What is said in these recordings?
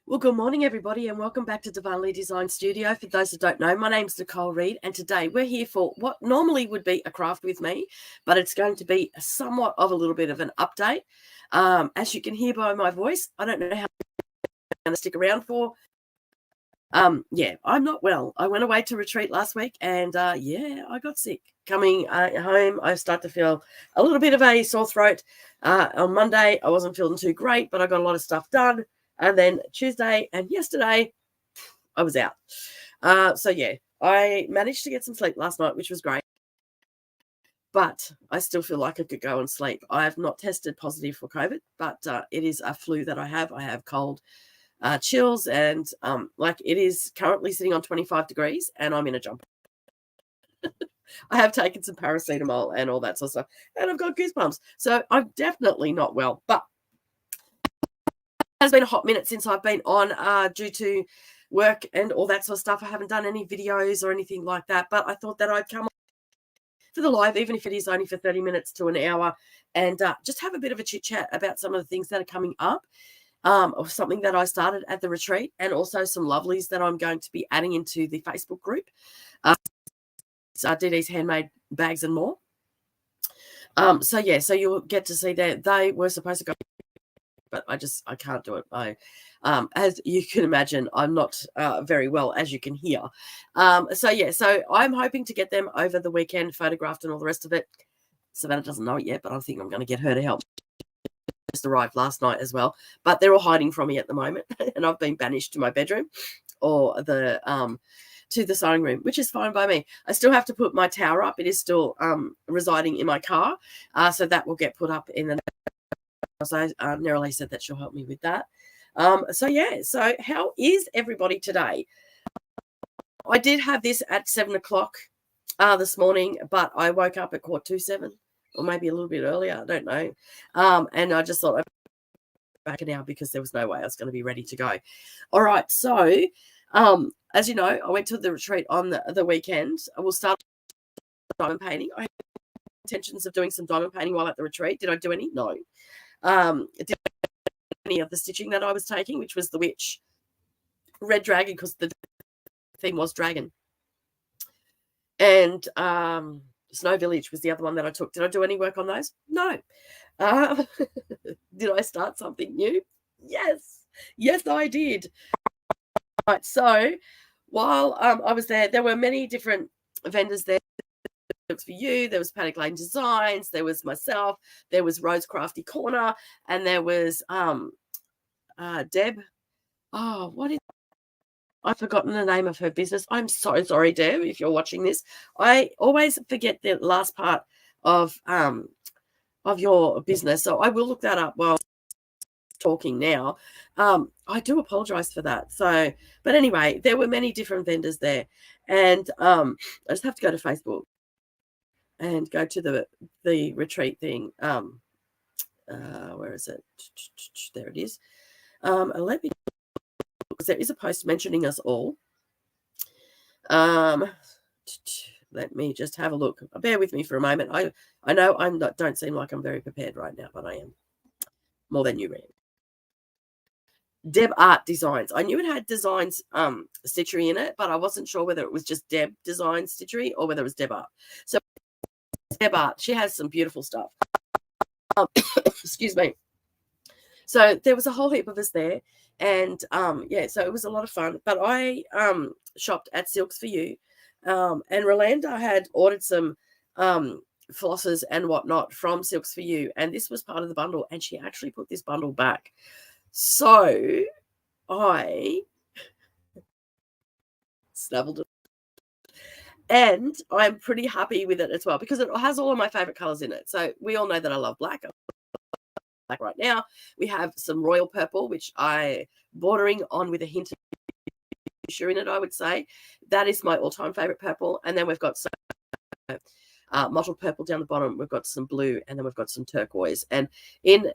Well, good morning, everybody, and welcome back to Darvanalee Design Studio. For those that don't know, my name's Nicole Reid, and today we're here for what normally would be a craft with me, but it's going to be somewhat of a little bit of an update. As you can hear by my voice, I don't know how I'm going to stick around for. Yeah, I'm not well. I went away to retreat last week, and I got sick. Coming home, I start to feel a little bit of a sore throat. On Monday, I wasn't feeling too great, but I got a lot of stuff done. And then Tuesday and yesterday, I was out. I managed to get some sleep last night, which was great. But I still feel like I could go and sleep. I have not tested positive for COVID, but it is a flu that I have. I have cold, chills, and it is currently sitting on 25 degrees, and I'm in a jumper. I have taken some paracetamol and all that sort of stuff, and I've got goosebumps. So I'm definitely not well, but has been a hot minute since I've been on due to work and all that sort of stuff. I haven't done any videos or anything like that, but I thought that I'd come for the live, even if it is only for 30 minutes to an hour, and just have a bit of a chit chat about some of the things that are coming up, or something that I started at the retreat, and also some lovelies that I'm going to be adding into the Facebook group. DD's Handmade Bags and More. So you'll get to see that they were supposed to go, but I can't do it. As you can imagine, I'm not very well, as you can hear. So I'm hoping to get them over the weekend, photographed and all the rest of it. Savannah doesn't know it yet, but I think I'm going to get her to help. Just arrived last night as well, but they're all hiding from me at the moment, and I've been banished to my bedroom or to the sewing room, which is fine by me. I still have to put my tower up. It is still residing in my car, so that will get put up in the. So Nerily said that she'll help me with that. So how is everybody today? I did have this at 7 o'clock this morning, but I woke up at 6:45, or maybe a little bit earlier. I don't know. And I just thought I'd back an hour because there was no way I was going to be ready to go. All right. So, as you know, I went to the retreat on the weekend. I will start diamond painting. I had intentions of doing some diamond painting while at the retreat. Did I do any? No. Did any of the stitching that I was taking, which was the witch red dragon, because the theme was dragon, and Snow Village was the other one that I took. Did I do any work on those? No. Did I start something new? Yes I did. Right, so while I was there were many different vendors there. For you, there was Panic Lane Designs, there was myself, there was Rose Crafty Corner, and there was Deb. Oh, what is, I've forgotten the name of her business. I'm so sorry, Deb, if you're watching this. I always forget the last part of your business, so I will look that up while talking now. I do apologize for that. So, but anyway, there were many different vendors there, and I just have to go to Facebook and go to the retreat thing. Where is it? There it is. Let me, because there is a post mentioning us all. Let me just have a look. Bear with me for a moment. I know don't seem like I'm very prepared right now, but I am more than you read. Deb Art Designs. I knew it had designs stitchery in it, but I wasn't sure whether it was just Deb Design Stitchery or whether it was Deb Art. So Deb Art, she has some beautiful stuff. Excuse me. So there was a whole heap of us there, and so it was a lot of fun. But I shopped at Silks for You, and Rolanda had ordered some flosses and whatnot from Silks for You, and this was part of the bundle, and she actually put this bundle back. So I snuggled it, and I'm pretty happy with it as well, because it has all of my favorite colors in it. So we all know that I love black. Like right now, we have some royal purple, which I bordering on with a hint of fuchsia in it, I would say. That is my all-time favorite purple. And then we've got some mottled purple down the bottom. We've got some blue, and then we've got some turquoise. And in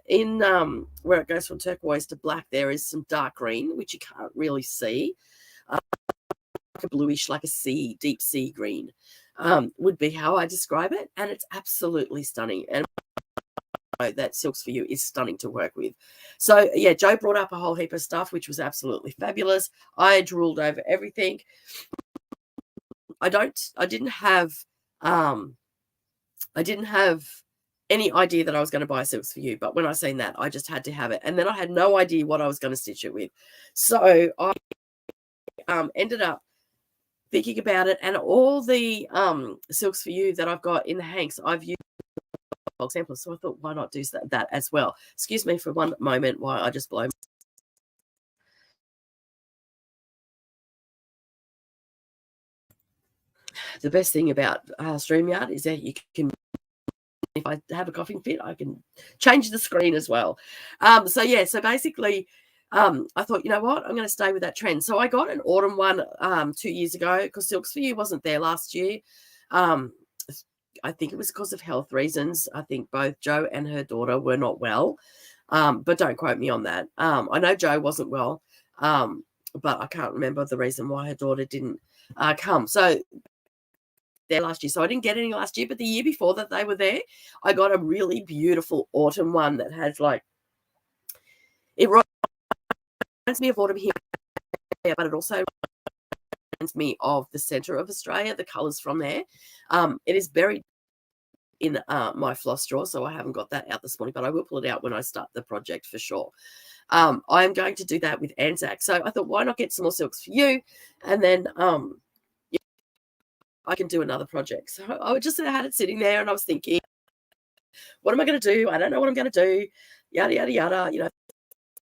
where it goes from turquoise to black, there is some dark green, which you can't really see. Like a bluish, like a sea, deep sea green, would be how I describe it. And it's absolutely stunning. And that Silks for You is stunning to work with. So yeah, Joe brought up a whole heap of stuff, which was absolutely fabulous. I drooled over everything. I didn't have any idea that I was going to buy Silks for You, but when I seen that, I just had to have it. And then I had no idea what I was going to stitch it with. So I ended up thinking about it, and all the Silks for You that I've got in the hanks, I've used samples. So I thought, why not do that as well? Excuse me for one moment while I just blow. The best thing about StreamYard is that you can, if I have a coughing fit, I can change the screen as well. So yeah, so basically, I thought, you know what, I'm going to stay with that trend. So I got an autumn one 2 years ago because Silks for You wasn't there last year. I think it was because of health reasons. I think both Joe and her daughter were not well, but don't quote me on that. I know Joe wasn't well, but I can't remember the reason why her daughter didn't come. So there last year. So I didn't get any last year, but the year before that they were there, I got a really beautiful autumn one that has like, it reminds me of autumn here, but it also reminds me of the center of Australia, the colors from there. It is buried in my floss drawer, so I haven't got that out this morning, but I will pull it out when I start the project for sure. I'm going to do that with Anzac. So I thought, why not get some more Silks for You? And then I can do another project. So I just had it sitting there, and I was thinking, what am I going to do? I don't know what I'm going to do, yada, yada, yada,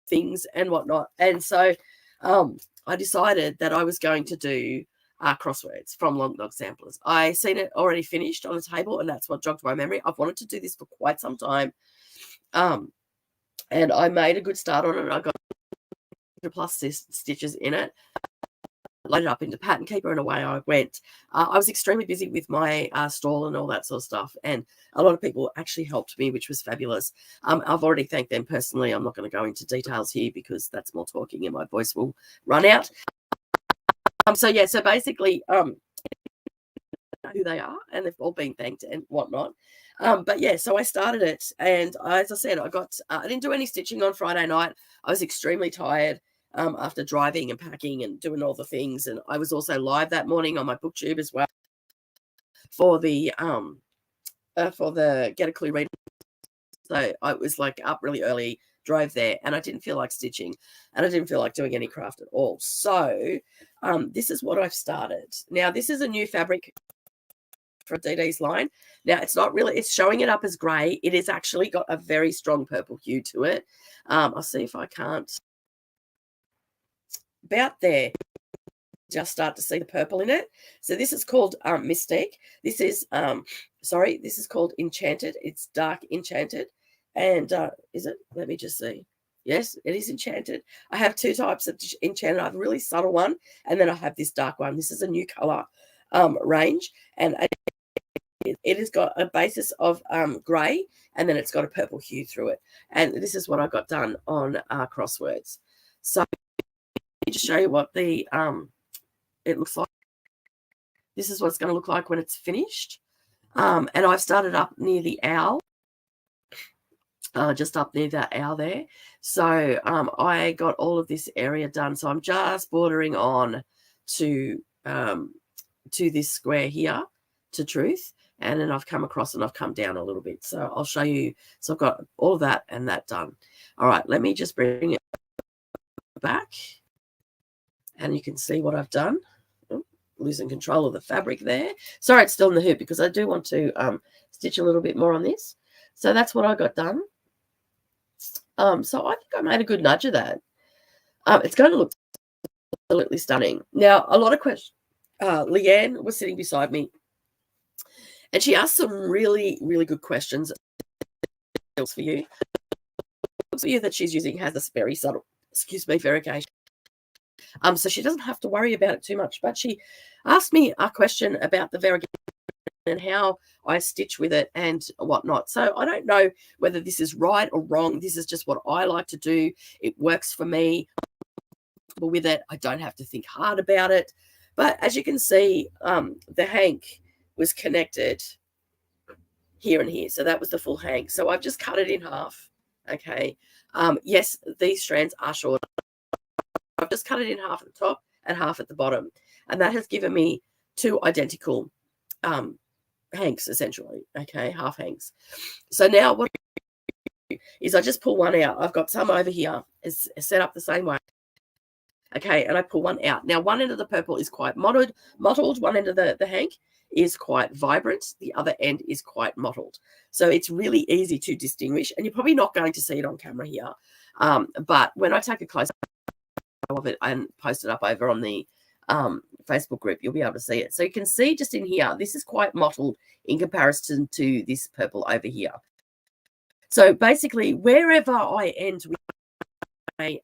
things and whatnot. And so I decided that I was going to do crosswords from Long Dog Samplers. I seen it already finished on the table, and that's what jogged my memory. I've wanted to do this for quite some time. And I made a good start on it. I got plus stitches in it, loaded up into Pattern Keeper, and away I went. I was extremely busy with my stall and all that sort of stuff, and a lot of people actually helped me, which was fabulous. I've already thanked them personally. I'm not going to go into details here because that's more talking and my voice will run out. So yeah, so basically, who they are, and they've all been thanked and whatnot. But yeah, so I started it, and as I said, I didn't do any stitching on Friday night. I was extremely tired after driving and packing and doing all the things, and I was also live that morning on my Booktube as well for the Get a Clue reading. So I was like up really early, drove there, and I didn't feel like stitching, and I didn't feel like doing any craft at all. So this is what I've started. Now, this is a new fabric for DD's line. Now, it's showing it up as grey. It has actually got a very strong purple hue to it. I'll see if I can't. About there, just start to see the purple in it. So this is called Mystique. This is this is called Enchanted. It's dark Enchanted. And is it? Let me just see. Yes, it is Enchanted. I have two types of Enchanted. I have a really subtle one, and then I have this dark one. This is a new color range, and it has got a basis of grey, and then it's got a purple hue through it. And this is what I got done on crosswords. So let me just show you what the it looks like. This is what it's going to look like when it's finished. And I've started up near the owl. Just up near that owl there. So I got all of this area done. So I'm just bordering on to this square here, to truth. And then I've come across and I've come down a little bit. So I'll show you. So I've got all of that and that done. All right, let me just bring it back. And you can see what I've done. Oh, losing control of the fabric there. Sorry, it's still in the hoop because I do want to stitch a little bit more on this. So that's what I got done. So I think I made a good nudge of that. It's going to look absolutely stunning. Now, a lot of questions. Leanne was sitting beside me, and she asked some really, really good questions. For you, that she's using has this very subtle, variegation. So she doesn't have to worry about it too much. But she asked me a question about the variegation and how I stitch with it and whatnot. So I don't know whether this is right or wrong. This is just what I like to do. It works for me. With it, I don't have to think hard about it. But as you can see, the hank was connected here and here. So that was the full hang. So I've just cut it in half. Okay. Yes, these strands are short. I've just cut it in half at the top and half at the bottom. And that has given me two identical hanks, essentially. Okay, half hanks. So now what I do is I just pull one out. I've got some over here. It's set up the same way. Okay, and I pull one out. Now, one end of the purple is quite mottled. One end of the hank is quite vibrant. The other end is quite mottled. So it's really easy to distinguish. And you're probably not going to see it on camera here. But when I take a close up of it and post it up over on the Facebook group, you'll be able to see it. So you can see just in here, this is quite mottled in comparison to this purple over here. So basically, wherever I end with a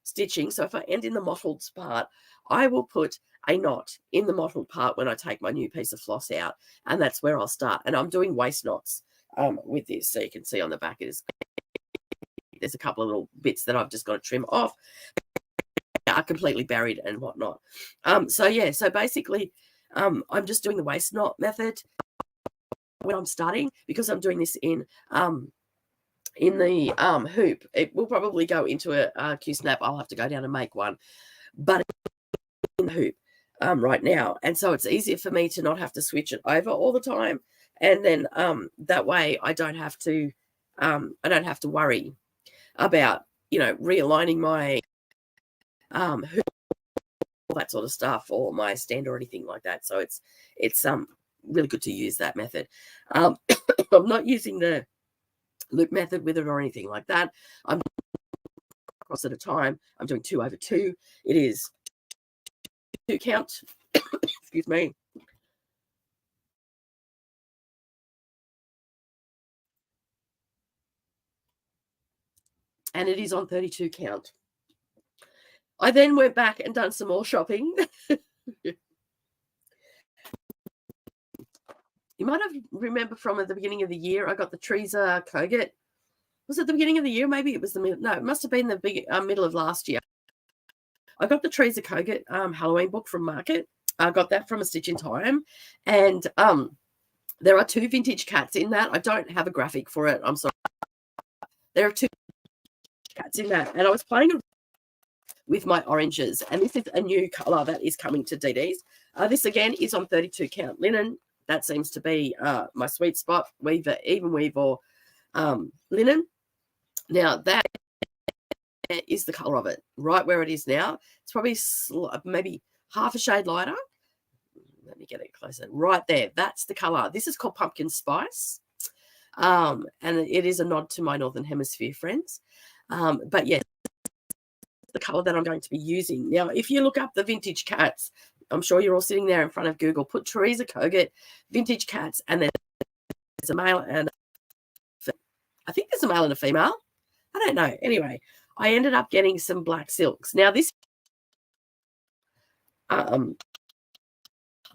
stitching, so if I end in the mottled part, I will put a knot in the mottled part when I take my new piece of floss out, and that's where I'll start. And I'm doing waist knots with this, so you can see on the back there's a couple of little bits that I've just got to trim off, are completely buried and whatnot. So yeah, so basically I'm just doing the waist knot method when I'm starting, because I'm doing this in the hoop. It will probably go into a Q-snap. I'll have to go down and make one, but in the hoop right now, and so it's easier for me to not have to switch it over all the time, and then that way I don't have to worry about, you know, realigning my hoop, all that sort of stuff, or my stand or anything like that. So it's really good to use that method. I'm not using the loop method with it or anything like that. I'm across at a time. I'm doing 2 over 2. It is 2 count. Excuse me. And it is on 32 count. I then went back and done some more shopping. You might have remember from at the beginning of the year, I got the Teresa Kogut. Was it the beginning of the year? Maybe it was the middle. No, it must have been the middle of last year. I got the Teresa Kogut Halloween book from Market. I got that from A Stitch in Time. And there are 2 vintage cats in that. I don't have a graphic for it. I'm sorry. There are 2 cats in that. And I was playing with my oranges. And this is a new color that is coming to DD's. This, again, is on 32 count linen. That seems to be my sweet spot, even weave or linen. Now, that is the color of it, right where it is now. It's probably maybe half a shade lighter. Let me get it closer. Right there, that's the color. This is called Pumpkin Spice, and it is a nod to my Northern Hemisphere friends. But yes, the color that I'm going to be using. Now, if you look up the vintage cats, I'm sure you're all sitting there in front of Google, put Teresa Kogut vintage cats, and then there's a male and I think there's a male and a female. I don't know. Anyway, I ended up getting some black silks. Now, this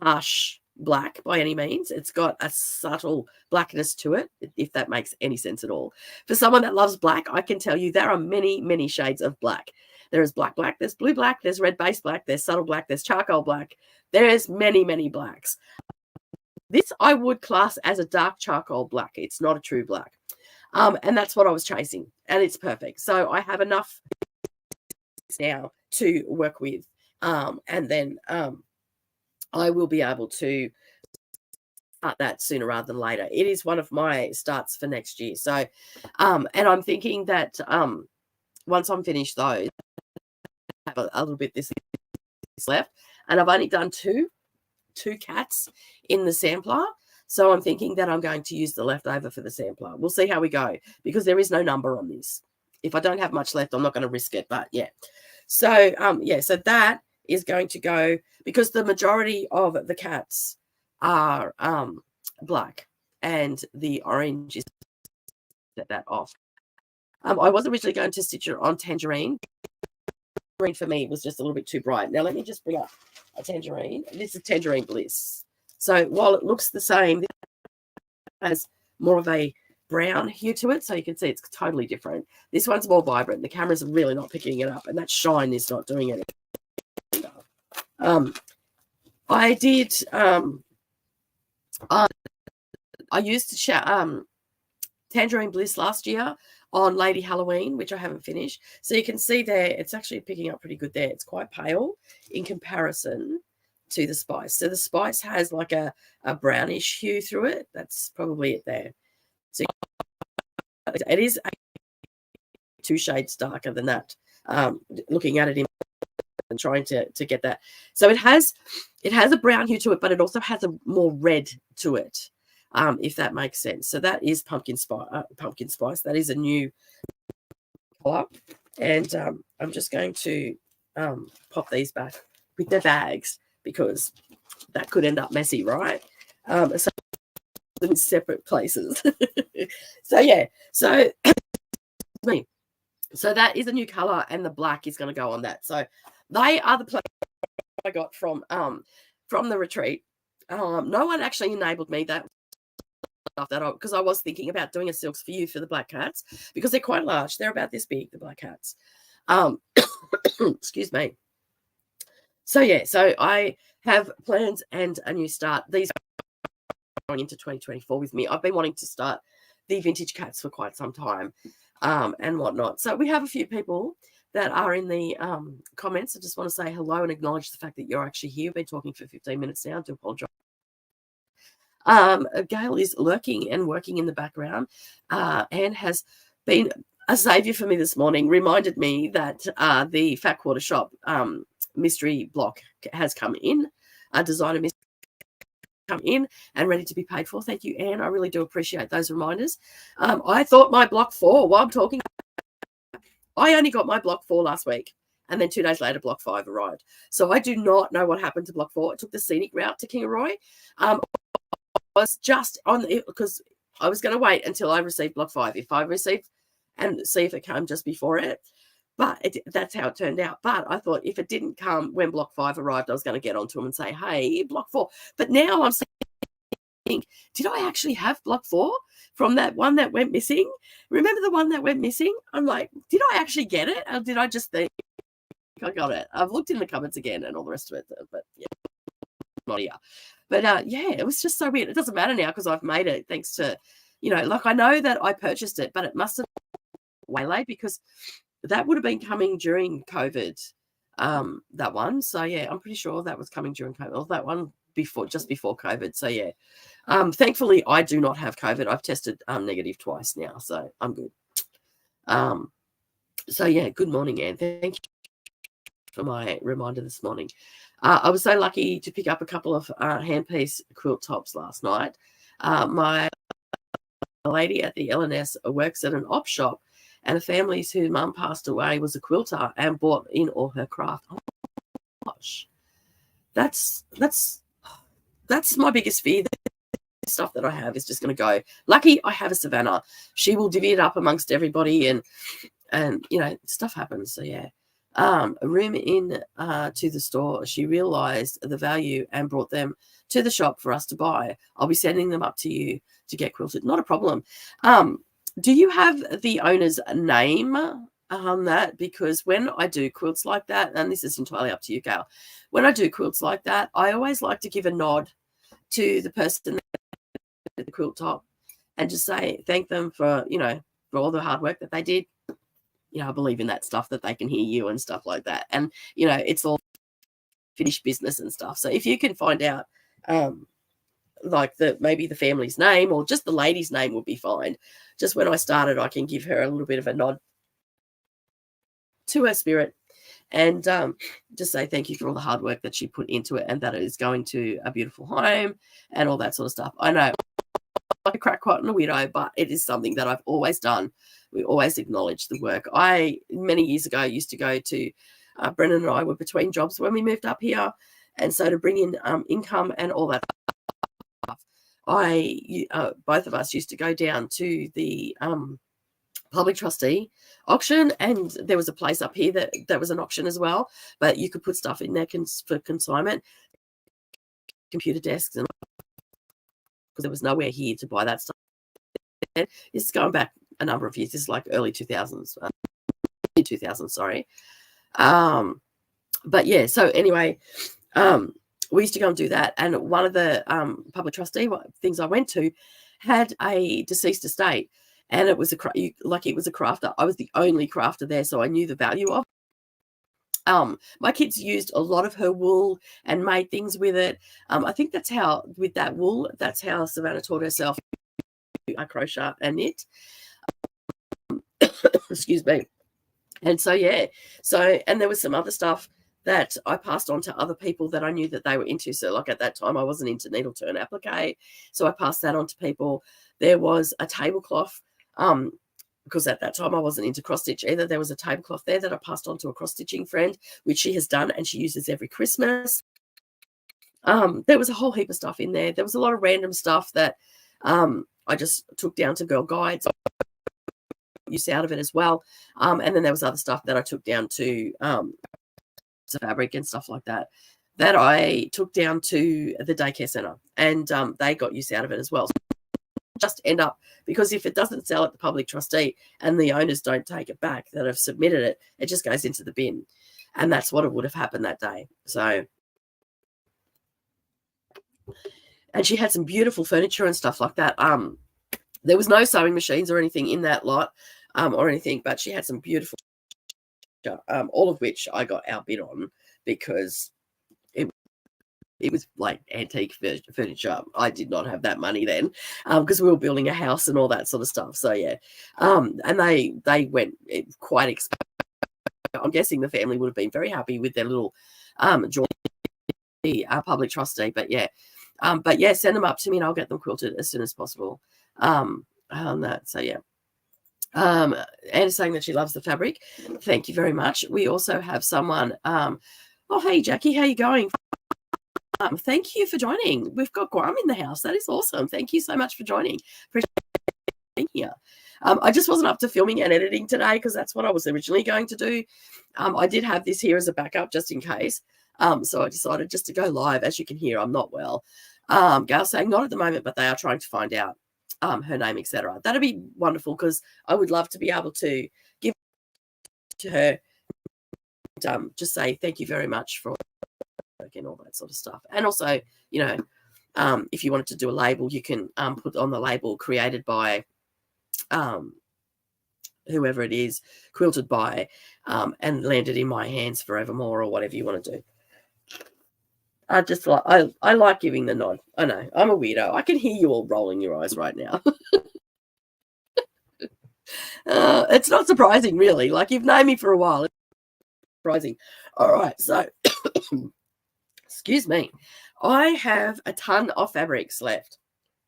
harsh black by any means. It's got a subtle blackness to it, if that makes any sense at all. For someone that loves black, I can tell you there are many, many shades of black. There is black, there's blue black, there's red base black, there's subtle black, there's charcoal black. There's many, many blacks. This I would class as a dark charcoal black. It's not a true black. And that's what I was chasing, and it's perfect. So I have enough now to work with, and then I will be able to start that sooner rather than later. It is one of my starts for next year. So, and I'm thinking that once I'm finished those, I have a little bit this left, and I've only done two cats in the sampler. So I'm thinking that I'm going to use the leftover for the sampler. We'll see how we go, because there is no number on this. If I don't have much left, I'm not going to risk it, but yeah. So, yeah, so that is going to go, because the majority of the cats are black, and the orange is set that off. I was originally going to stitch it on tangerine. Tangerine for me was just a little bit too bright. Now let me just bring up a tangerine. This is Tangerine Bliss. So while it looks the same, this has more of a brown hue to it, so you can see it's totally different. This one's more vibrant. The camera's really not picking it up, and that shine is not doing it. I did I used Tangerine Bliss last year on Lady Halloween, which I haven't finished. So you can see there, it's actually picking up pretty good there. It's quite pale in comparison to the spice. So the spice has like a brownish hue through it. That's probably it there. So it is 2 shades darker than that. Looking at it and trying to get that. So it has a brown hue to it, but it also has a more red to it. If that makes sense. So that is pumpkin spice. That is a new color. And I'm just going to pop these back with their bags because that could end up messy, right? So in separate places. So yeah. So that is a new color, and the black is going to go on that. So they are the plants I got from the retreat. No one actually enabled me that because I was thinking about doing a silks for you for the black cats because they're quite large. They're about this big, the black cats. Excuse me. So yeah, so I have plans and a new start. These are going into 2024 with me. I've been wanting to start the vintage cats for quite some time and whatnot. So we have a few people that are in the comments. I just want to say hello and acknowledge the fact that you're actually here. We've been talking for 15 minutes now. I do apologize. Gail is lurking and working in the background and has been a saviour for me this morning, reminded me that the Fat Quarter Shop mystery block has come in, a designer mystery come in and ready to be paid for. Thank you, Anne. I really do appreciate those reminders. I thought my block 4, while I'm talking, I only got my block 4 last week. And then 2 days later, block 5 arrived. So I do not know what happened to block 4. It took the scenic route to Kingaroy. Was just on because I was going to wait until I received block 5 if I received and see if it came just before it, but that's how it turned out. But I thought if it didn't come when block 5 arrived, I was going to get onto them and say, hey, block 4. But now I'm saying, did I actually have block 4 from that one that went missing? Remember the one that went missing? I'm like, did I actually get it, or did I just think I got it? I've looked in the cupboards again and all the rest of it, but yeah, not here. But yeah, it was just so weird. It doesn't matter now because I've made it thanks to, like I know that I purchased it, but it must have been waylaid because that would have been coming during COVID, that one. So yeah, I'm pretty sure that was coming during COVID. Or that one just before COVID. So yeah, thankfully I do not have COVID. I've tested negative twice now, so I'm good. So yeah, good morning, Anne. Thank you for my reminder this morning. I was so lucky to pick up a couple of handpiece quilt tops last night. My lady at the LNS works at an op shop, and a family whose mum passed away was a quilter and bought in all her craft. Oh gosh, that's my biggest fear. The stuff that I have is just going to go. Lucky I have a Savannah. She will divvy it up amongst everybody, and stuff happens. So yeah. A room in to the store. She realized the value and brought them to the shop for us to buy. I'll be sending them up to you to get quilted. Not a problem. Do you have the owner's name on that? Because when I do quilts like that, and this is entirely up to you, Gail, when I do quilts like that, I always like to give a nod to the person at the quilt top and just say thank them for all the hard work that they did. I believe in that stuff, that they can hear you and stuff like that. And, it's all finished business and stuff. So if you can find out, maybe the family's name or just the lady's name would be fine. Just when I started, I can give her a little bit of a nod to her spirit and just say thank you for all the hard work that she put into it and that it is going to a beautiful home and all that sort of stuff. I know I'm a crackpot and a widow, but it is something that I've always done. We always acknowledge the work. Many years ago, used to go to, Brennan and I were between jobs when we moved up here. And so to bring in income and all that stuff, both of us used to go down to the public trustee auction. And there was a place up here that was an auction as well. But you could put stuff in there for consignment, computer desks, and because there was nowhere here to buy that stuff. It's going back a number of years. This is like early 2000s, 2000, sorry. But yeah, so anyway, we used to go and do that. And one of the public trustee things I went to, had a deceased estate, and it was it was a crafter. I was the only crafter there, so I knew the value of it. My kids used a lot of her wool and made things with it. I think that's how, with that wool, that's how Savannah taught herself to crochet and knit. Excuse me. And so, yeah. So, and there was some other stuff that I passed on to other people that I knew that they were into. So, like at that time, I wasn't into needle turn applique. So I passed that on to people. There was a tablecloth, because at that time I wasn't into cross stitch either. There was a tablecloth there that I passed on to a cross stitching friend, which she has done and she uses every Christmas. There was a whole heap of stuff in there. There was a lot of random stuff that I just took down to Girl Guides, use out of it as well. And then there was other stuff that I took down to fabric and stuff like that I took down to the daycare center, and they got use out of it as well. So just end up, because if it doesn't sell at the public trustee and the owners don't take it back that have submitted it, it just goes into the bin. And that's what it would have happened that day. So, and she had some beautiful furniture and stuff like that. There was no sewing machines or anything in that lot, or anything, but she had some beautiful, all of which I got outbid on because it was like antique furniture. I did not have that money then, because we were building a house and all that sort of stuff. So yeah, and they went quite expensive. I'm guessing the family would have been very happy with their little joint public trustee. But yeah, send them up to me and I'll get them quilted as soon as possible. On that. So yeah. Anna's saying that she loves the fabric. Thank you very much. We also have someone. Oh, hey Jackie, how you going? Thank you for joining. We've got Guam in the house. That is awesome. Thank you so much for joining. Appreciate being here. I just wasn't up to filming and editing today because that's what I was originally going to do. I did have this here as a backup just in case. So I decided just to go live. As you can hear, I'm not well. Gail's saying not at the moment, but they are trying to find out her name, etc. That'd be wonderful because I would love to be able to give to her and just say thank you very much for and all that sort of stuff. And also, you know, if you wanted to do a label, you can put on the label created by whoever it is, quilted by, and landed in my hands forevermore, or whatever you want to do. I just like I like giving the nod. I know I'm a weirdo. I can hear you all rolling your eyes right now. It's not surprising, really. Like, you've known me for a while. It's surprising. All right, so excuse me. I have a ton of fabrics left.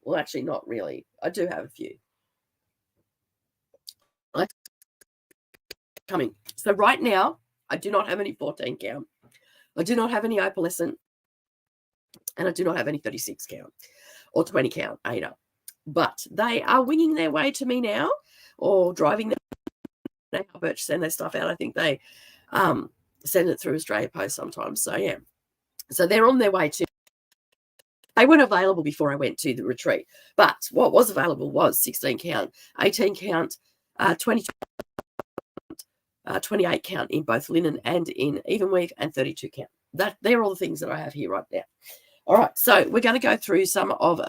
Well, actually, not really. I do have a few. Coming. So right now, I do not have any 14 count. I do not have any opalescent. And I do not have any 36 count or 20 count Ada. But they are winging their way to me now, or driving them. They send their stuff out. I think they send it through Australia Post sometimes. So yeah. So they're on their way to. They weren't available before I went to the retreat. But what was available was 16 count, 18 count, 20 28 count in both linen and in even weave, and 32 count. They're all the things that I have here right now. All right, so we're going to go through some of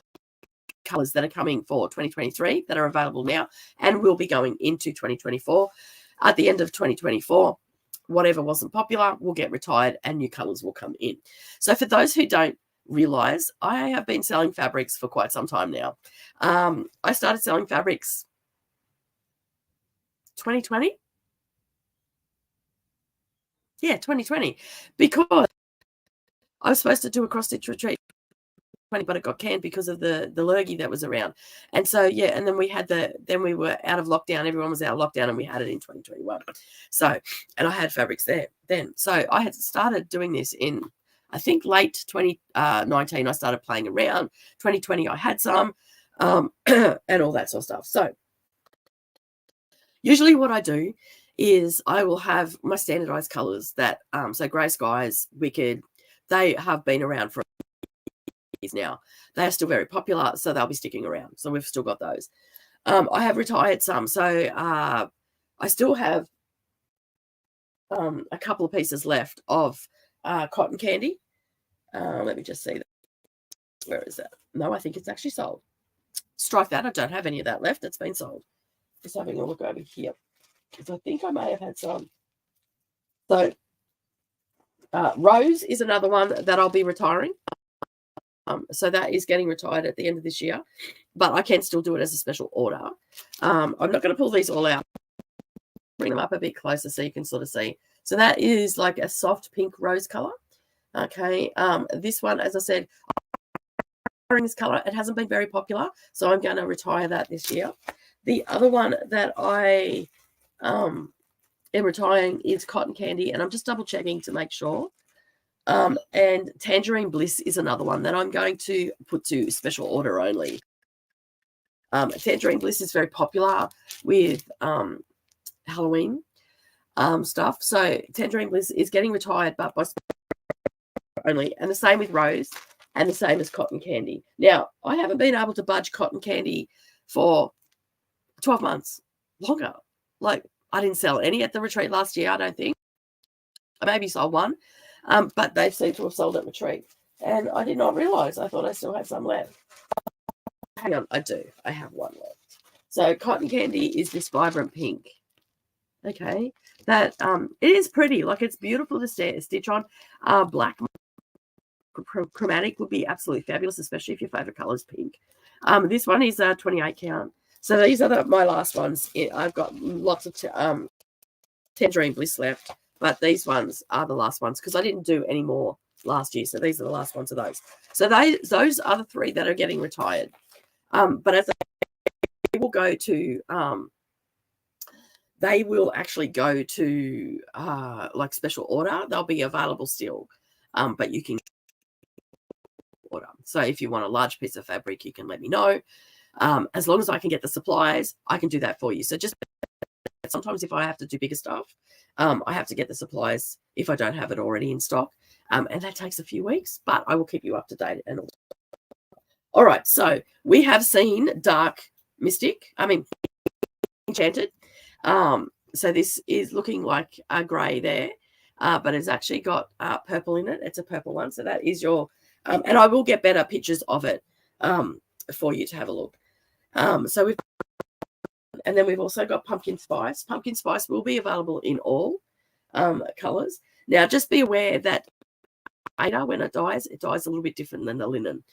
colors that are coming for 2023 that are available now and will be going into 2024. At the end of 2024, whatever wasn't popular will get retired and new colors will come in. So for those who don't realize, I have been selling fabrics for quite some time now. I started selling fabrics 2020. Yeah, 2020, because I was supposed to do a cross-stitch retreat, but it got canned because of the lurgy that was around. And so, yeah, and then we were out of lockdown. Everyone was out of lockdown, and we had it in 2021. So, and I had fabrics there then. So I had started doing this in, I think, late 2019. I started playing around. 2020, I had some, and all that sort of stuff. So usually what I do is I will have my standardized colors that, so Grey Skies, Wicked, they have been around for years now. They are still very popular, so they'll be sticking around. So we've still got those. I have retired some. So I still have a couple of pieces left of cotton candy. Let me just see that. Where is that? No, I think it's actually sold. strike that. I don't have any of that left. It's been sold. Just having a look over here, because I think I may have had some. So Rose is another one that I'll be retiring. So that is getting retired at the end of this year, but I can still do it as a special order. I'm not going to pull these all out. Bring them up a bit closer so you can sort of see. So that is like a soft pink rose color. Okay. This one, as I said, this color, it hasn't been very popular, so I'm going to retire that this year. The other one that I am retiring is Cotton Candy, and I'm just double checking to make sure. And Tangerine Bliss is another one that I'm going to put to special order only. Tangerine Bliss is very popular with Halloween stuff. So Tangerine Bliss is getting retired, but by only. And the same with Rose, and the same as Cotton Candy. Now, I haven't been able to budge Cotton Candy for 12 months longer. Like, I didn't sell any at the retreat last year, I don't think. I maybe sold one. But they seem to have sold at retreat. And I did not realize. I thought I still had some left. Hang on, I do. I have one left. So Cotton Candy is this vibrant pink. Okay. That it is pretty. Like, it's beautiful to stitch on. Black chromatic would be absolutely fabulous, especially if your favorite color is pink. This one is a 28 count. So these are my last ones. I've got lots of Tangerine Bliss left. But these ones are the last ones because I didn't do any more last year. So these are the last ones of those. So those are the three that are getting retired. But as they will go to, they will actually go to like special order. They'll be available still, but you can order. So if you want a large piece of fabric, you can let me know. As long as I can get the supplies, I can do that for you. So just sometimes if I have to do bigger stuff, I have to get the supplies if I don't have it already in stock. And that takes a few weeks, but I will keep you up to date. And all right, so we have seen Dark Mystic, Enchanted. So this is looking like a grey there, but it's actually got purple in it. It's a purple one. So that is your, and I will get better pictures of it for you to have a look. And then we've also got Pumpkin Spice. Pumpkin Spice will be available in all colours. Now, just be aware that Ada, when it dies a little bit different than the linen.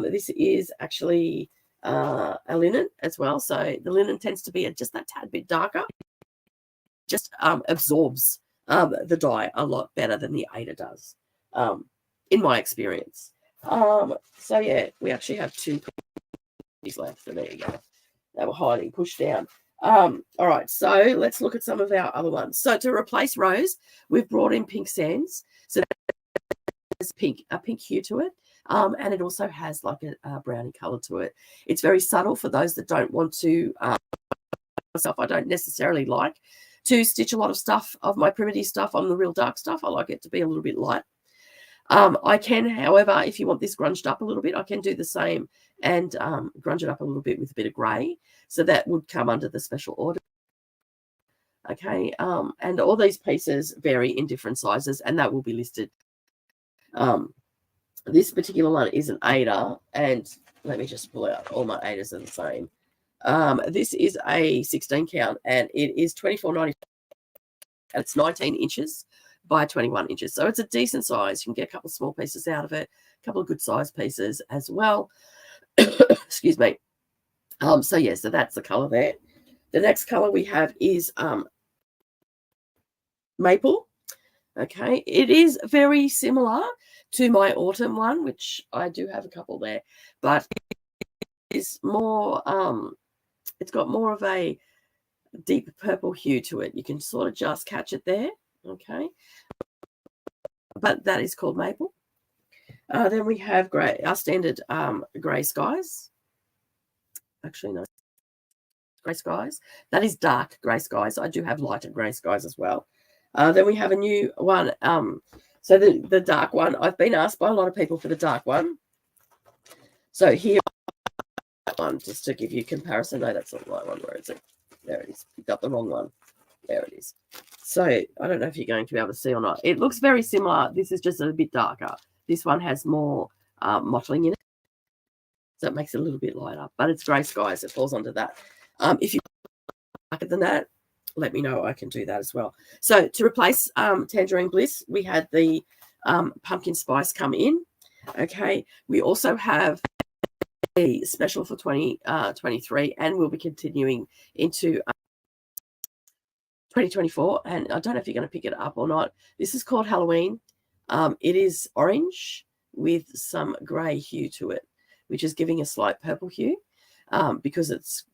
This is actually a linen as well. So the linen tends to be just that tad bit darker. Just absorbs the dye a lot better than the Ada does, in my experience. So, yeah, we actually have two copies left. So there you go. They were hiding, pushed down. All right, so let's look at some of our other ones. So to replace Rose, we've brought in Pink Sands. So there's a pink hue to it, and it also has like a brownie color to it. It's very subtle for those that don't want to. Myself, I don't necessarily like to stitch a lot of stuff of my primitive stuff on the real dark stuff. I like it to be a little bit light. I can, however, if you want this grunged up a little bit, I can do the same and grunge it up a little bit with a bit of grey. So that would come under the special order. Okay, and all these pieces vary in different sizes, and that will be listed. This particular one is an Ada, and let me just pull out all my Adas are the same. This is a 16 count, and it is $24.90. And it's 19 inches by 21 inches. So it's a decent size. You can get a couple of small pieces out of it, a couple of good size pieces as well. Excuse me. So yeah, so that's the color there. The next color we have is Maple. Okay, it is very similar to my autumn one, which I do have a couple there, but it is more, it's got more of a deep purple hue to it. You can sort of just catch it there. Okay, but that is called Maple. Then we have grey, our standard grey skies. Actually, no, grey skies. That is dark grey skies. I do have lighter grey skies as well. Then we have a new one. So the dark one, I've been asked by a lot of people for the dark one. So here, that one, just to give you comparison. No, that's not the right one. Where is it? There it is. Picked up the wrong one. There it is. So I don't know if you're going to be able to see or not. It looks very similar. This is just a bit darker. This one has more mottling in it. So it makes it a little bit lighter, but it's grey skies. It falls onto that. If you like it than that, let me know. I can do that as well. So to replace Tangerine Bliss, we had the pumpkin spice come in. Okay. We also have a special for 2023, and we'll be continuing into 2024. And I don't know if you're going to pick it up or not. This is called Halloween. It is orange with some grey hue to it, which is giving a slight purple hue because it's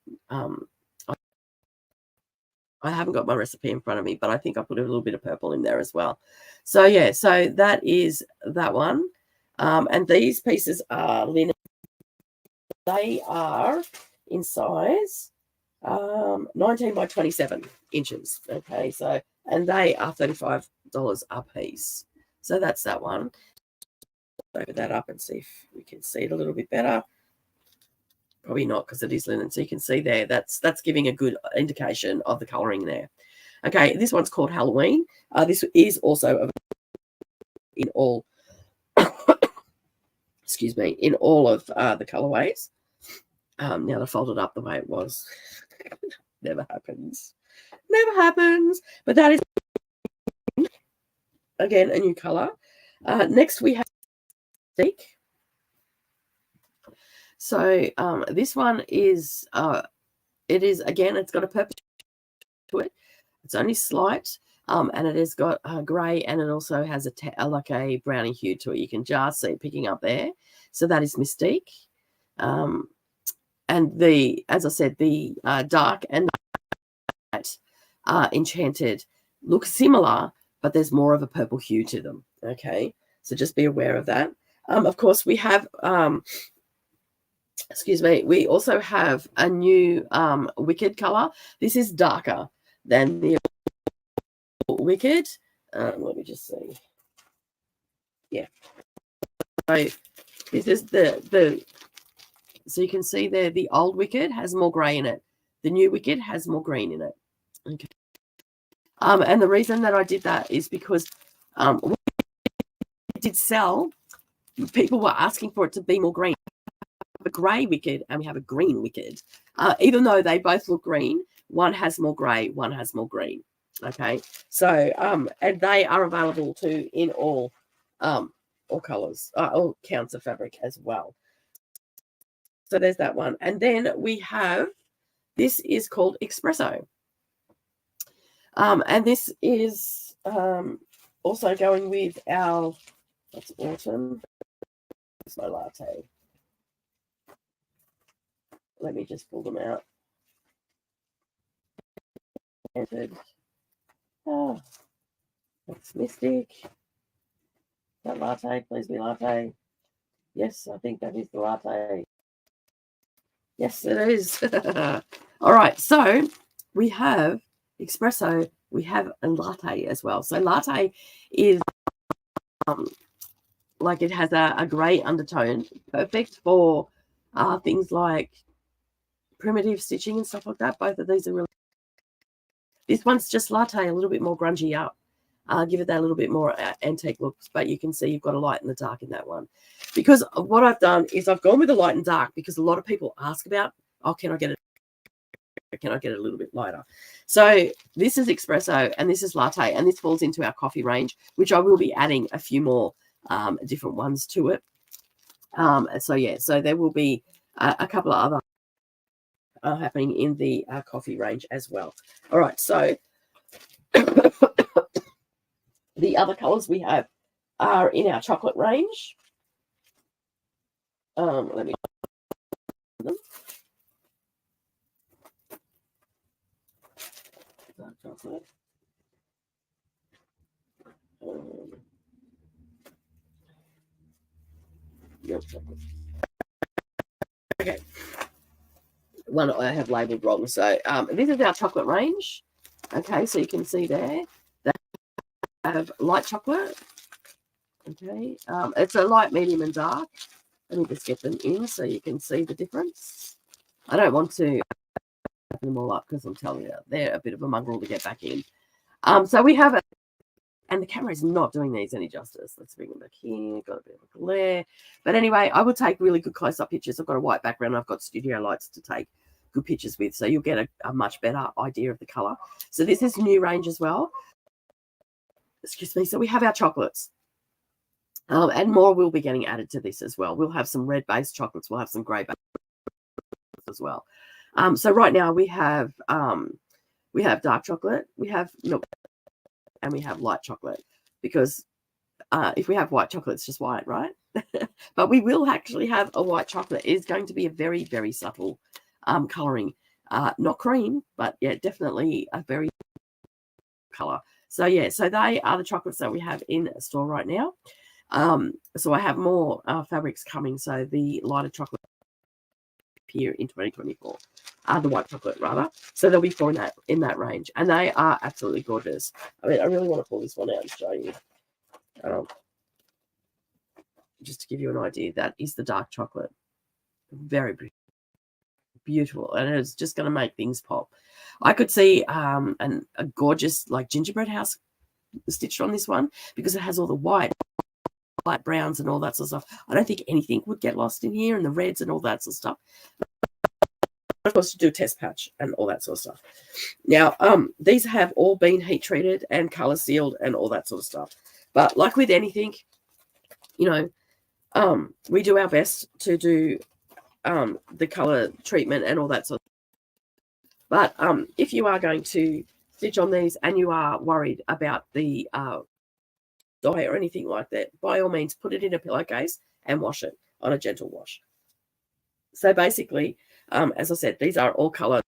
I haven't got my recipe in front of me, but I think I put a little bit of purple in there as well. So yeah, so that is that one. And these pieces are linen. They are in size 19 by 27 inches. Okay, so, and they are $35 a piece. So that's that one. Open that up and see if we can see it a little bit better. Probably not, because it is linen. So you can see there, that's giving a good indication of the colouring there. Okay, this one's called Halloween. This is also in all, excuse me, in all of the colourways. Now to fold it up the way it was. Never happens. Never happens. But that is, again, a new colour. Next we have Stick. So this one is, it is, again, it's got a purple to it. It's only slight, and it has got grey, and it also has like a brownie hue to it. You can just see it picking up there. So that is Mystique. And the, as I said, the dark and light Enchanted look similar, but there's more of a purple hue to them. Okay, so just be aware of that. Of course, we have, excuse me, we also have a new Wicked color. This is darker than the Wicked. Let me just see. Yeah. So this is the so you can see there the old Wicked has more grey in it. The new Wicked has more green in it. Okay. And the reason that I did that is because when it did sell, people were asking for it to be more green. A grey Wicked and we have a green Wicked. Even though they both look green, one has more grey, one has more green. Okay, so and they are available too in all colors, all counts of fabric as well. So there's that one, and then we have, this is called Espresso, and this is also going with our, that's autumn. It's my latte. Let me just pull them out. Oh, that's Mystic. That latte, please be latte. Yes, I think that is the latte. Yes, it is. All right, so we have Espresso, we have a latte as well. So latte is like, it has a grey undertone, perfect for things like primitive stitching and stuff like that. Both of these are really, this one's just latte, a little bit more grungy up. Give it that little bit more antique looks, but you can see you've got a light and the dark in that one. Because what I've done is I've gone with the light and dark because a lot of people ask about, oh, can I get it? Can I get it a little bit lighter? So this is Espresso and this is latte, and this falls into our coffee range, which I will be adding a few more different ones to it. So yeah, so there will be a couple of other happening in the coffee range as well. All right, so the other colors we have are in our chocolate range. Let me them. Chocolate. Milk chocolate. Okay. One I have labeled wrong. So this is our chocolate range. Okay, so you can see there that I have light chocolate. Okay, it's a light, medium, and dark. Let me just get them in so you can see the difference. I don't want to open them all up because I'm telling you, they're a bit of a mongrel to get back in. So we have and the camera is not doing these any justice. Let's bring them back here. Got a bit of a glare. But anyway, I will take really good close-up pictures. I've got a white background. I've got studio lights to take good pictures with. So you'll get a much better idea of the color. So this is new range as well. Excuse me. So we have our chocolates. And more will be getting added to this as well. We'll have some red-based chocolates. We'll have some grey-based as well. So right now we have dark chocolate, we have milk, and we have light chocolate, because if we have white chocolate, it's just white, right? But we will actually have a white chocolate. It is going to be a very, very subtle colouring. Not cream, but yeah, definitely a very colour. So yeah, so they are the chocolates that we have in store right now. So I have more fabrics coming. So the lighter chocolate here in 2024, the white chocolate rather. So there'll be 4 in that range, and they are absolutely gorgeous. I mean, I really want to pull this one out and show you, just to give you an idea. That is the dark chocolate, very beautiful, and it's just going to make things pop. I could see a gorgeous like gingerbread house stitched on this one, because it has all the white, light browns and all that sort of stuff. I don't think anything would get lost in here, and the reds and all that sort of stuff. Of course, to do a test patch and all that sort of stuff. Now, these have all been heat treated and color sealed and all that sort of stuff. But like with anything, you know, we do our best to do the color treatment and all that sort of stuff. But if you are going to stitch on these and you are worried about the dye or anything like that, by all means, put it in a pillowcase and wash it on a gentle wash. So basically, as I said, these are all color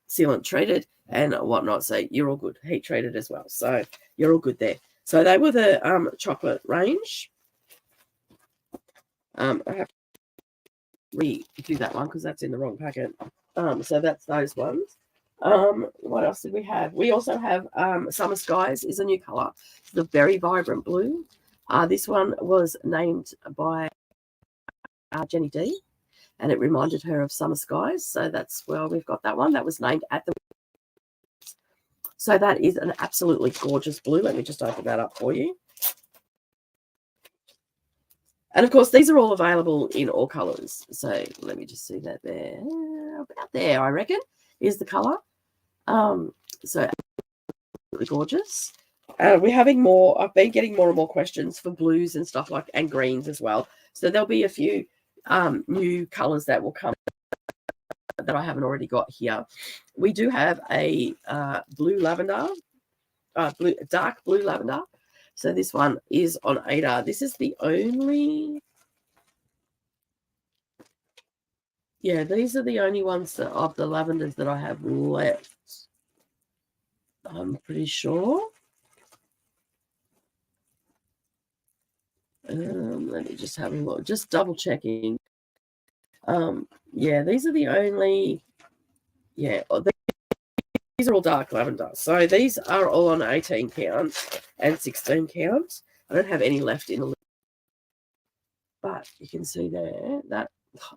sealant treated and whatnot. So you're all good. Heat treated as well. So you're all good there. So they were the chocolate range. I have to redo that one because that's in the wrong packet. So that's those ones. What else did we have? We also have Summer Skies is a new color. It's a very vibrant blue. This one was named by Jenny D, and it reminded her of Summer Skies. So that's where we've got that one. That was named at the... So that is an absolutely gorgeous blue. Let me just open that up for you. And, of course, these are all available in all colours. So let me just see that there. About there, I reckon, is the colour. So absolutely gorgeous. We're having more... I've been getting more and more questions for blues and stuff like, and greens as well. So there'll be a few new colours that will come that I haven't already got here. We do have a blue lavender, dark blue lavender. So this one is on Ada. This is the only... Yeah, these are the only ones of the lavenders that I have left. I'm pretty sure. Let me just have a look. Just double checking. Yeah, these are the only... Yeah, these are all dark lavender. So these are all on 18 count and 16 count. I don't have any left in the... But you can see there, that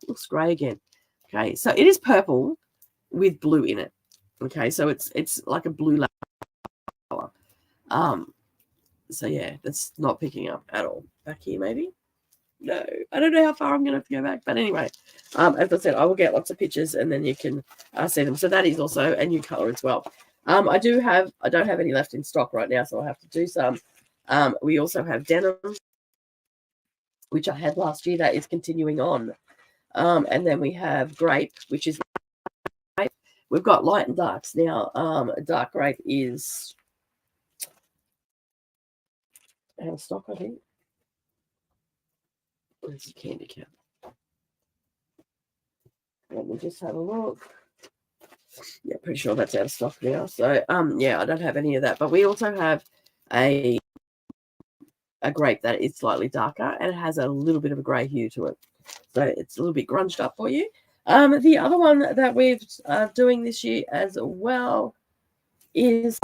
looks grey again. Okay, so it is purple with blue in it. Okay, so it's like a blue color. So yeah, that's not picking up at all. Back here, maybe? No, I don't know how far I'm going to have to go back. But anyway, as I said, I will get lots of pictures and then you can see them. So that is also a new color as well. I don't have any left in stock right now, so I'll have to do some. We also have denim, which I had last year. That is continuing on. And then we have grape, which is grape. We've got light and darks now. Dark grape is out of stock, I think. Where's the candy cap? Let me just have a look. Yeah, pretty sure that's out of stock now. So, yeah, I don't have any of that. But we also have a grape that is slightly darker and it has a little bit of a grey hue to it. So it's a little bit grunged up for you. The other one that we're doing this year as well is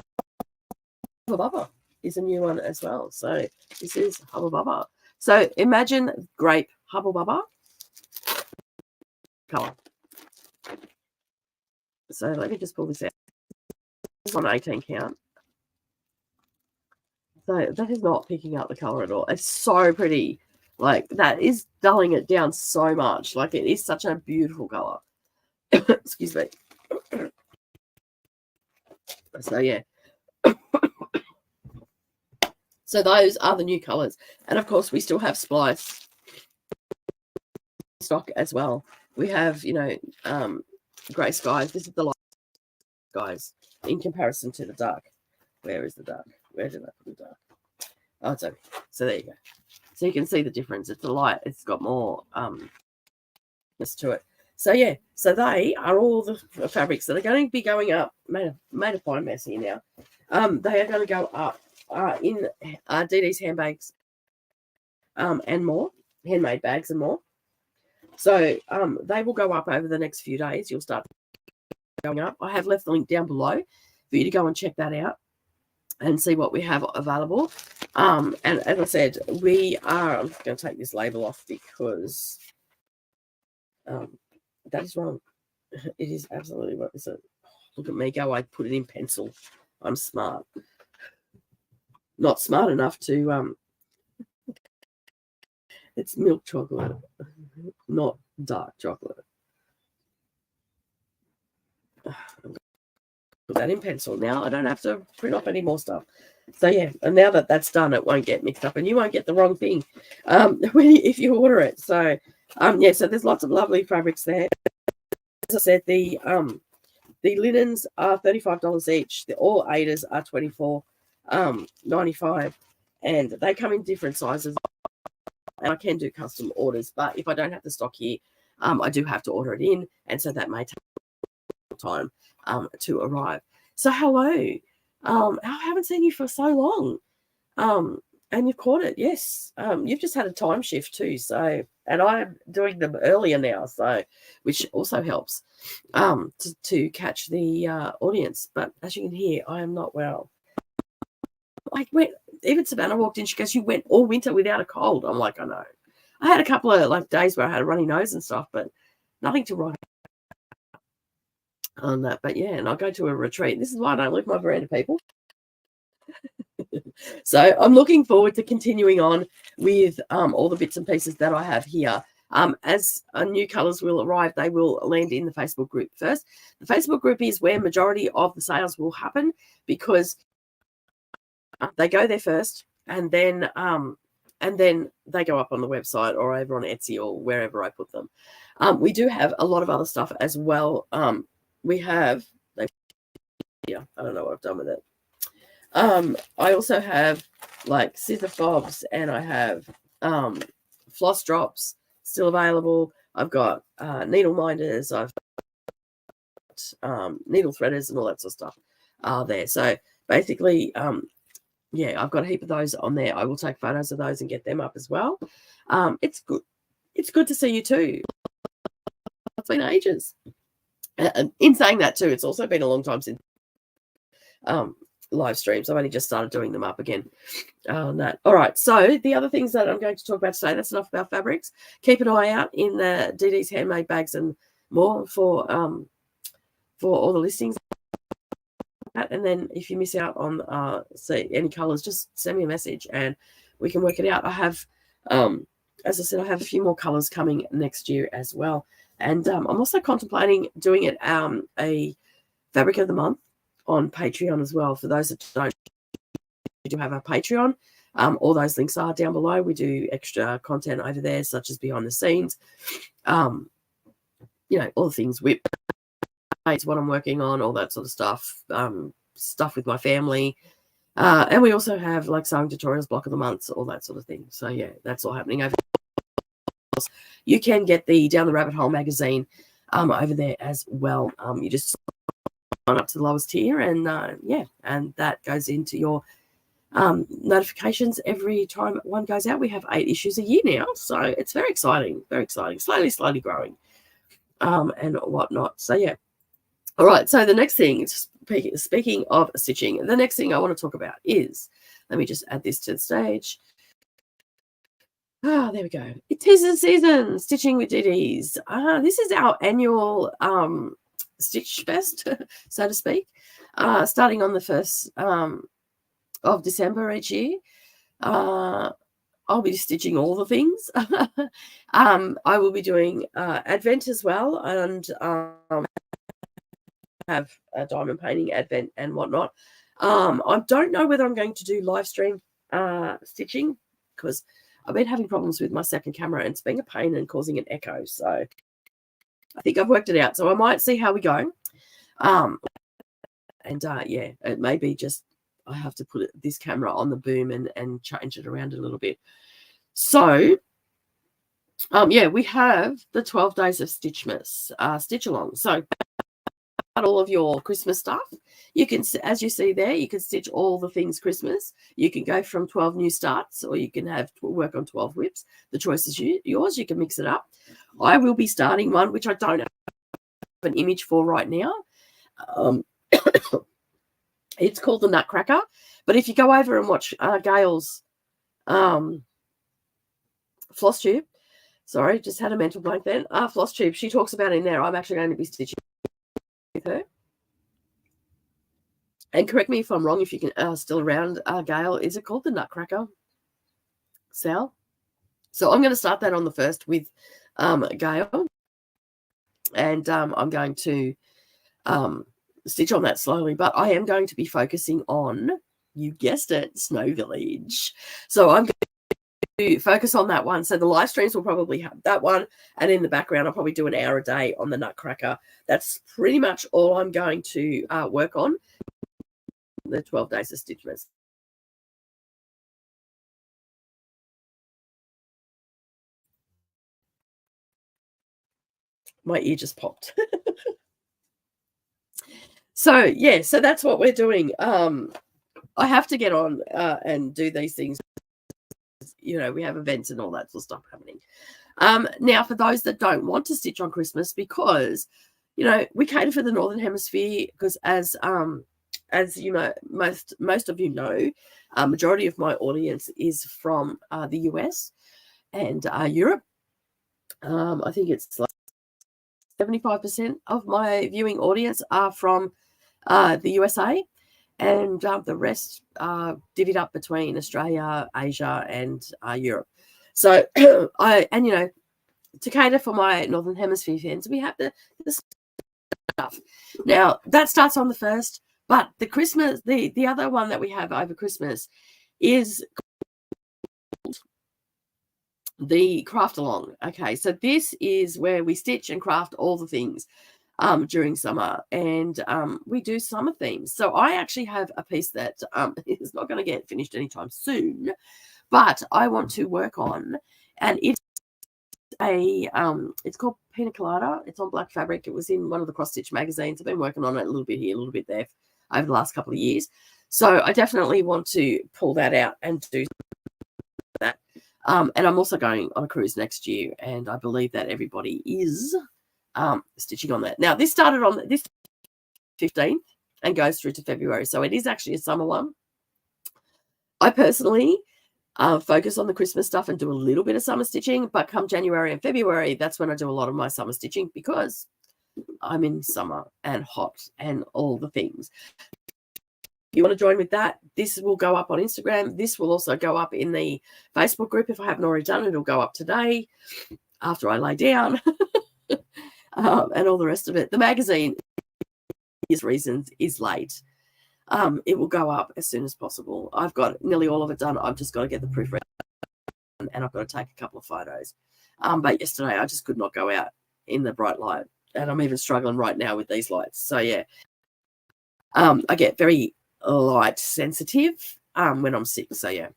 Hubba Bubba. Is a new one as well. So this is Hubba Bubba. So imagine grape Hubba Bubba color. So let me just pull this out. It's on 18 count. So that is not picking up the color at all. It's so pretty. Like, that is dulling it down so much. Like, it is such a beautiful color. Excuse me. So, yeah. So those are the new colors. And, of course, we still have Splice stock as well. We have, you know, grey skies. This is the light skies in comparison to the dark. Where is the dark? Where did I put the dark? Oh, it's over. So there you go. So you can see the difference. It's a light. It's got more to it. So yeah, so they are all the fabrics that are going to be going up. Made a fine mess here now. They are going to go up in DD's handbags and more, handmade bags and more. So they will go up over the next few days. You'll start going up. I have left the link down below for you to go and check that out and see what we have available. And as I said, we are, I'm just going to take this label off because that is wrong. It is absolutely what is it? Look at me go. I put it in pencil. I'm smart. Not smart enough to it's milk chocolate, not dark chocolate. Put that in pencil. Now I don't have to print off any more stuff. So yeah, and now that that's done, it won't get mixed up, and you won't get the wrong thing if you order it. So yeah, so there's lots of lovely fabrics there. As I said, the linens are $35 each. The all aiders are $24.95, and they come in different sizes. And I can do custom orders, but if I don't have the stock here, I do have to order it in, and so that may take time to arrive. So hello, I haven't seen you for so long, and you've caught it. Yes, you've just had a time shift too. So, and I'm doing them earlier now, so which also helps to catch the audience. But as you can hear, I am not well. Even Savannah walked in. She goes, "You went all winter without a cold." I'm like, I know. I had a couple of days where I had a runny nose and stuff, but nothing to write on that. But yeah, and I'll go to a retreat. This is why I don't leave my veranda, people. So I'm looking forward to continuing on with all the bits and pieces that I have here. As new colors will arrive, they will land in the Facebook group first. The Facebook group is where majority of the sales will happen because they go there first, and then they go up on the website or over on Etsy or wherever I put them. We do have a lot of other stuff as well. We have, yeah, I don't know what I've done with it. I also have like scissor fobs, and I have floss drops still available. I've got needle minders. I've got needle threaders and all that sort of stuff there. So basically, yeah, I've got a heap of those on there. I will take photos of those and get them up as well. It's good. It's good to see you too. It's been ages. And in saying that too, it's also been a long time since live streams. I've only just started doing them up again on that. All right. So the other things that I'm going to talk about today, that's enough about fabrics. Keep an eye out in the DD's handmade bags and more for all the listings. And then if you miss out on see any colors, just send me a message and we can work it out. I have, as I said, I have a few more colors coming next year as well. And I'm also contemplating doing it a fabric of the month on Patreon as well. For those that don't, we do have a Patreon. All those links are down below. We do extra content over there, such as behind the scenes. You know, all the things WIP. It's what I'm working on, all that sort of stuff, stuff with my family. And we also have like sewing tutorials, block of the months, all that sort of thing. So yeah, that's all happening over there. You can get the Down the Rabbit Hole magazine over there as well. You just sign up to the lowest tier and yeah, and that goes into your notifications every time one goes out. We have 8 issues a year now, so it's very exciting, slowly growing and whatnot. So yeah. All right, so the next thing, speaking of stitching, the next thing I want to talk about is, let me just add this to the stage. There we go. It is the season, Stitching with DDs. This is our annual Stitch Fest, so to speak, starting on the 1st of December each year. I'll be stitching all the things. I will be doing Advent as well, and have a diamond painting Advent and whatnot. I don't know whether I'm going to do live stream stitching, because I've been having problems with my second camera and it's being a pain and causing an echo. So I think I've worked it out. So I might see how we go. Yeah, it may be just I have to put this camera on the boom and change it around a little bit. So, yeah, we have the 12 days of Stitchmas, stitch along. So all of your Christmas stuff, you can, as you see there, you can stitch all the things Christmas. You can go from 12 new starts, or you can have work on 12 whips. The choice is yours. You can mix it up. I will be starting one, which I don't have an image for right now. It's called the Nutcracker. But if you go over and watch Gail's floss tube, sorry, just had a mental blank then. Floss tube, she talks about in there. I'm actually going to be stitching with her. And correct me if I'm wrong, if you can still around, Gail. Is it called the Nutcracker, Sal? So I'm going to start that on the 1st with Gail. And I'm going to stitch on that slowly. But I am going to be focusing on, you guessed it, Snow Village. So I'm going to focus on that one. So the live streams will probably have that one. And in the background, I'll probably do an hour a day on the Nutcracker. That's pretty much all I'm going to work on. The 12 days of Stitchmas. My ear just popped. So, yeah, so that's what we're doing. I have to get on and do these things. You know, we have events and all that sort of stuff happening. Now, for those that don't want to stitch on Christmas, because, you know, we cater for the Northern Hemisphere, because as you know, most of you know, majority of my audience is from the US and Europe. I think it's like 75% of my viewing audience are from the USA, and the rest divvied up between Australia, Asia, and Europe. So you know, to cater for my Northern Hemisphere fans, we have the stuff. Now that starts on the 1st, but the Christmas, the other one that we have over Christmas is the craft along. Okay, so this is where we stitch and craft all the things during summer, and we do summer themes. So I actually have a piece that is not going to get finished anytime soon, but I want to work on, and it's it's called Pina Colada. It's on black fabric. It was in one of the cross stitch magazines. I've been working on it a little bit here, a little bit there over the last couple of years. So I definitely want to pull that out and do that. And I'm also going on a cruise next year, and I believe that everybody is stitching on that. Now, this started on this 15th and goes through to February, so it is actually a summer one. I personally focus on the Christmas stuff and do a little bit of summer stitching, but come January and February, that's when I do a lot of my summer stitching, because I'm in summer and hot and all the things. You want to join with that, this will go up on Instagram. This will also go up in the Facebook group. If I haven't already done it, it'll go up today after I lay down and all the rest of it. The magazine, reasons, is late. It will go up as soon as possible. I've got nearly all of it done. I've just got to get the proofread, and I've got to take a couple of photos. But yesterday I just could not go out in the bright light, and I'm even struggling right now with these lights. So yeah, I get very light sensitive when I'm sick. So yeah.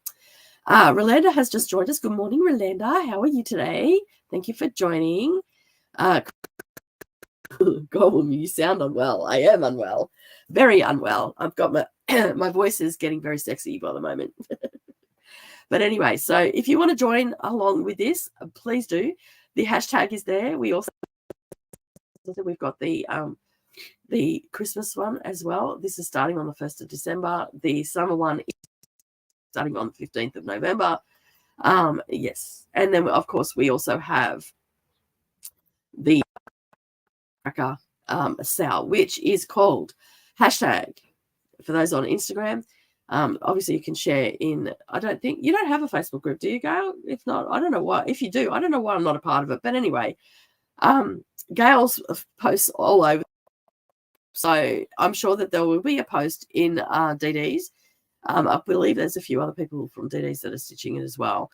Rolanda has just joined us. Good morning, Rolanda. How are you today? Thank you for joining. God, you sound unwell. I am unwell, very unwell. I've got my voice is getting very sexy by the moment. But anyway, so if you want to join along with this, please do. The hashtag is there. We also, we've got the Christmas one as well. This is starting on the 1st of December. The summer one is starting on the 15th of November. Yes. And then, of course, we also have the Sal, which is called hashtag, for those on Instagram, Obviously, you can share in. I don't think you don't have a Facebook group, do you, Gail? If not, I don't know why. If you do, I don't know why I'm not a part of it. But anyway, Gail's posts all over. So I'm sure that there will be a post in DD's. I believe there's a few other people from DD's that are stitching it as well.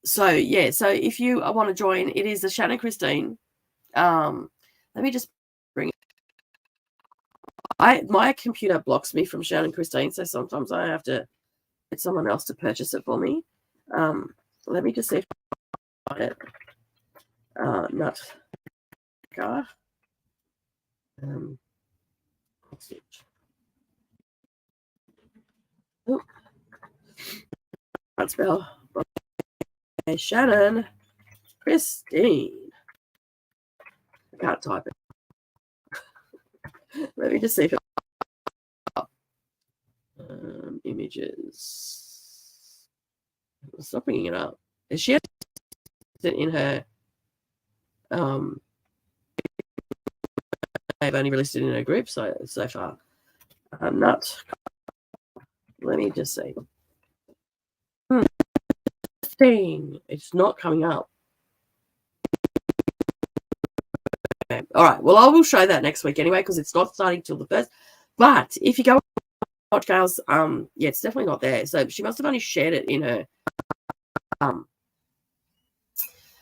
So yeah, so if you want to join, it is the Shannon Christine. Let me just bring it. My computer blocks me from Shannon Christine, so sometimes I have to get someone else to purchase it for me. Let me just see if I find it. Nutcar. Oh, can't spell. Shannon Christine. I can't type it. Let me just see if it. Images. Stop bringing it up. Is she in her? I've only released it in her group so far. Not. Let me just see. It's not coming up. Okay. All right. Well, I will show that next week anyway because it's not starting till the 1st. But if you go watch Gail's, yeah, it's definitely not there. So she must have only shared it in her.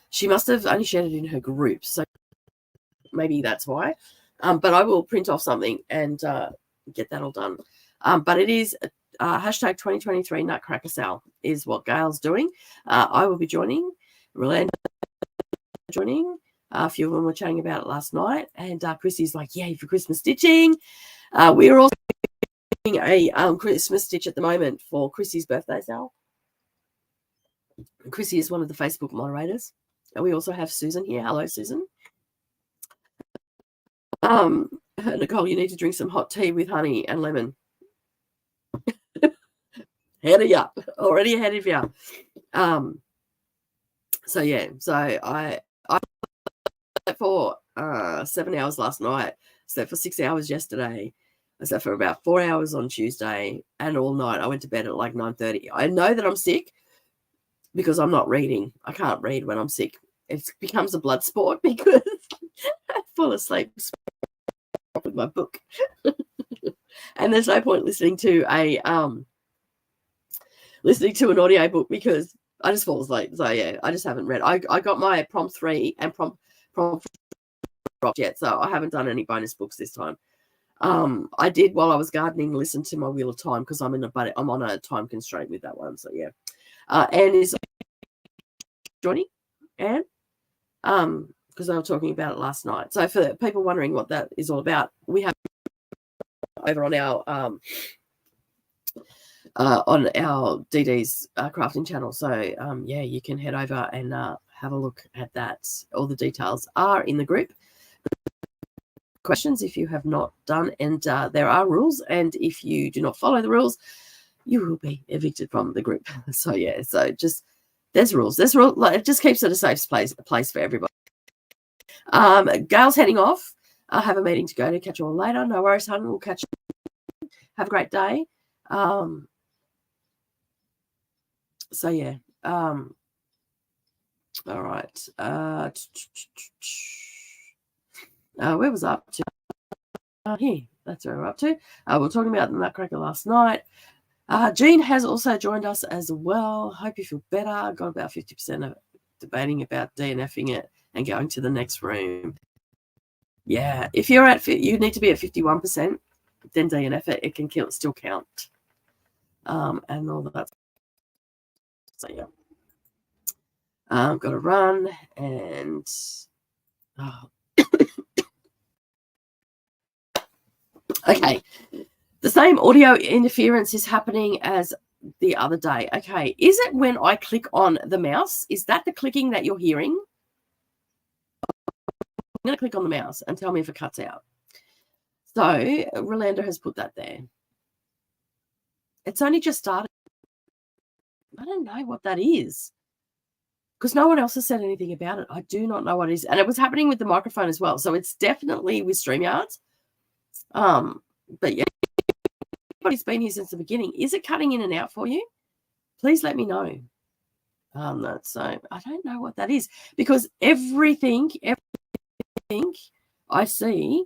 She must have only shared it in her group. So maybe that's why. But I will print off something and get that all done. But it is hashtag 2023 Nutcracker Sale is what Gail's doing. I will be joining. Rolanda joining. A few of them were chatting about it last night. And Chrissy's like, yay for Christmas stitching. We're also doing a Christmas stitch at the moment for Chrissy's birthday sale. Chrissy is one of the Facebook moderators. And we also have Susan here. Hello, Susan. Nicole, you need to drink some hot tea with honey and lemon. Ahead of you. Already ahead of you. So yeah, so I slept for 7 hours last night. Slept for 6 hours yesterday. I slept for about 4 hours on Tuesday and all night. I went to bed at like 9:30. I know that I'm sick because I'm not reading. I can't read when I'm sick. It becomes a blood sport because I fall asleep with my book. And there's no point listening to an audio book because I just fall asleep. So yeah, I just haven't read. I got my prompt 3 and prompt yet, so I haven't done any bonus books this time. I did while I was gardening listen to my Wheel of Time because I'm on a time constraint with that one. So yeah, Anne is joining. Anne, because I was talking about it last night. So for people wondering what that is all about, we have over on our DD's crafting channel. So yeah, you can head over and have a look at that. All the details are in the group. Questions if you have not done, and there are rules, and if you do not follow the rules, you will be evicted from the group. So yeah, so just there's rules. It just keeps it a safe place for everybody. Gail's heading off. I have a meeting to go to. Catch you all later. No worries, hon. We'll catch you. Have a great day. So yeah. All right. Where was I up to? Here. That's where we're up to. We're talking about the Nutcracker last night. Jean has also joined us as well. Hope you feel better. Got about 50% of debating about DNFing it and going to the next room. Yeah, if you're you need to be at 51%, then DNF it. It can still count. And all that. So yeah. Got to run and okay. The same audio interference is happening as the other day. Okay. Is it when I click on the mouse? Is that the clicking that you're hearing? I'm going to click on the mouse and tell me if it cuts out. So Rolanda has put that there. It's only just started. I don't know what that is because no one else has said anything about it. I do not know what it is. And it was happening with the microphone as well. So it's definitely with StreamYards. But yeah, everybody's been here since the beginning. Is it cutting in and out for you? Please let me know. So I don't know what that is, because everything I see,